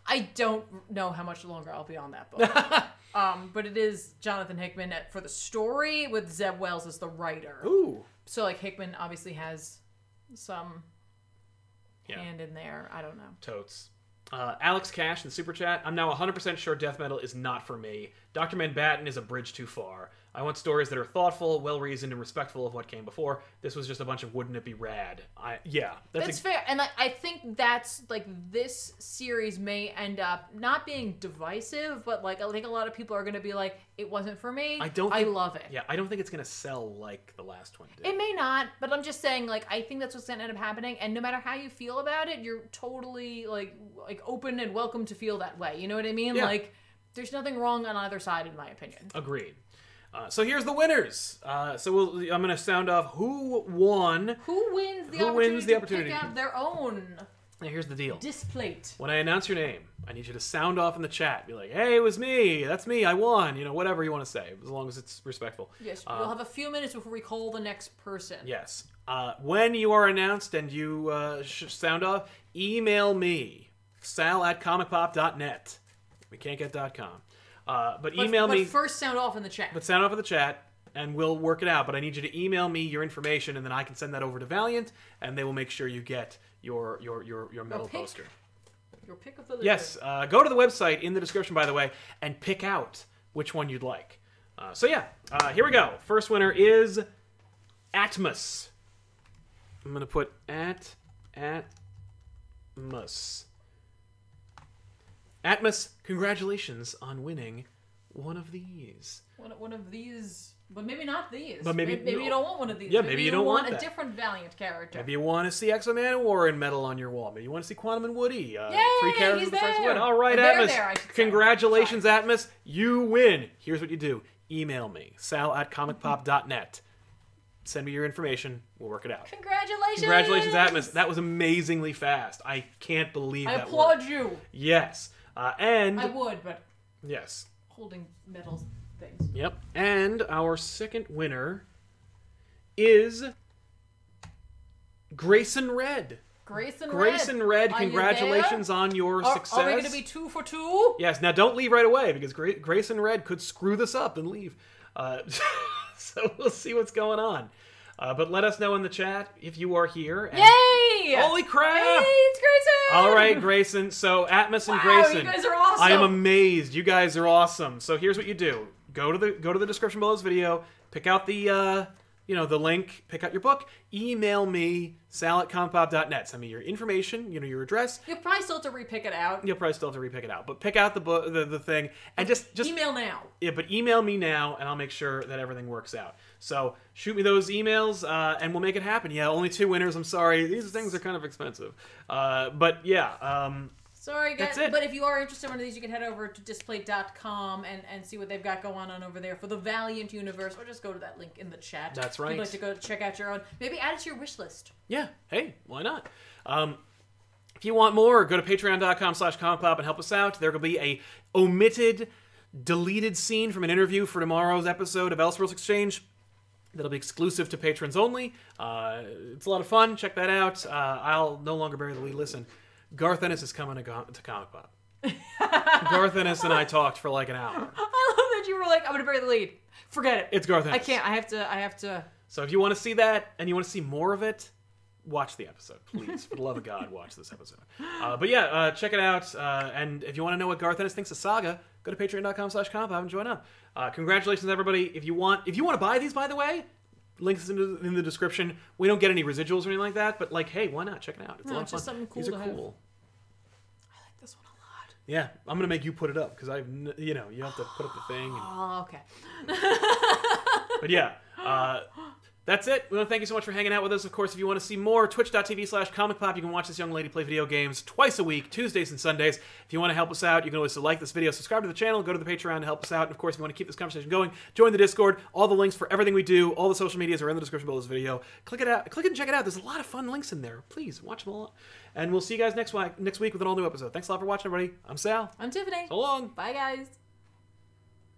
I don't know how much longer I'll be on that book. But it is Jonathan Hickman for the story with Zeb Wells as the writer. Ooh. So Hickman obviously has some hand in there. I don't know. Totes. Alex Cash in Super Chat. I'm now 100% sure death metal is not for me. Dr. Manbattan is a bridge too far. I want stories that are thoughtful, well-reasoned, and respectful of what came before. This was just a bunch of wouldn't it be rad. That's fair. And I think that's, this series may end up not being divisive, but, I think a lot of people are going to be like, it wasn't for me. I love it. Yeah, I don't think it's going to sell like the last one did. It may not, but I'm just saying, I think that's what's going to end up happening. And no matter how you feel about it, you're totally, open and welcome to feel that way. You know what I mean? Yeah. There's nothing wrong on either side, in my opinion. Agreed. So here's the winners. I'm going to sound off who won. Who wins the opportunity to pick out their own. Now here's the deal. Displate. When I announce your name, I need you to sound off in the chat. Be like, hey, it was me. That's me. I won. Whatever you want to say, as long as it's respectful. Yes, we'll have a few minutes before we call the next person. Yes. When you are announced and you sound off, email me, sal@comicpop.net. We can't get .com. But email me. But first sound off in the chat. But sound off in the chat, and we'll work it out. But I need you to email me your information, and then I can send that over to Valiant, and they will make sure you get your metal poster. Your pick of the litter. Yes. Go to the website in the description, by the way, and pick out which one you'd like. Here we go. First winner is Atmos. I'm going to put Atmos. Atmos, congratulations on winning one of these. One of these, but maybe not these. But maybe you don't want one of these. Yeah, maybe you don't want a that. different Valiant character. Maybe you want to see X-Men and Warren metal on your wall. Maybe you want to see Quantum and Woody. Yay, 3 characters he's with the first there. win. All right, They're Atmos. there, I should say. Congratulations, Atmos. You win. Here's what you do. Email me, sal@comicpop.net. Send me your information. We'll work it out. Congratulations. Congratulations, Atmos. That was amazingly fast. I can't believe that. I applaud worked. you. Yes. And I would, but yes. Holding metal things. Yep. And our second winner is Grayson Red. Grayson Red, congratulations on your success. Are we going to be 2 for 2? Yes. Now don't leave right away because Grayson Red could screw this up and leave. So we'll see what's going on. But let us know in the chat if you are here. And Yay! Holy crap! Hey, it's Grayson! All right, Grayson. So Atmos and Wow, Grayson. you guys are awesome. I am amazed. You guys are awesome. So here's what you do. Go to the description below this video. Pick out the the link. Pick out your book. Email me, sal@comicpop.net. Send me your information. Your address. You'll probably still have to repick it out. You'll probably still have to repick it out. But pick out the book, the thing, and just email now. Yeah, but email me now, and I'll make sure that everything works out. So shoot me those emails, and we'll make it happen. Yeah, only 2 winners. I'm sorry. These things are kind of expensive. But yeah. Sorry, guys. That's it. But if you are interested in one of these, you can head over to display.com and see what they've got going on over there for the Valiant universe, or just go to that link in the chat. That's right. If you'd like to go check out your own. Maybe add it to your wish list. Yeah. Hey, why not? If you want more, go to patreon.com/comicpop and help us out. There will be a omitted, deleted scene from an interview for tomorrow's episode of Elseworlds Exchange. That'll be exclusive to patrons only. It's a lot of fun. Check that out. I'll no longer bury the lead. Listen, Garth Ennis is coming to Comic Pop. Garth Ennis and I talked for like an hour. I love that you were like, I'm going to bury the lead. Forget it. It's Garth Ennis. I can't. I have to. So if you want to see that and you want to see more of it, watch the episode, please. For the love of God, watch this episode. But yeah, check it out. And if you want to know what Garth Ennis thinks of Saga, go to patreon.com/comicpop and join up. Congratulations, everybody. If you want to buy these, by the way, links in the description. We don't get any residuals or anything like that, but like, hey, why not? Check it out. It's a lot of fun. Just something cool These to are have. cool. I like this one a lot. Yeah, I'm gonna make you put it up because you have to put up the thing. And... Oh, okay. But yeah, That's it. We want to thank you so much for hanging out with us. Of course, if you want to see more, twitch.tv/ComicPop. You can watch this young lady play video games twice a week, Tuesdays and Sundays. If you want to help us out, you can always like this video, subscribe to the channel, go to the Patreon to help us out. And of course, if you want to keep this conversation going, join the Discord. All the links for everything we do, all the social medias are in the description below this video. Click it out. Click it and check it out. There's a lot of fun links in there. Please watch them all. And we'll see you guys next week with an all-new episode. Thanks a lot for watching, everybody. I'm Sal. I'm Tiffany. So long. Bye, guys.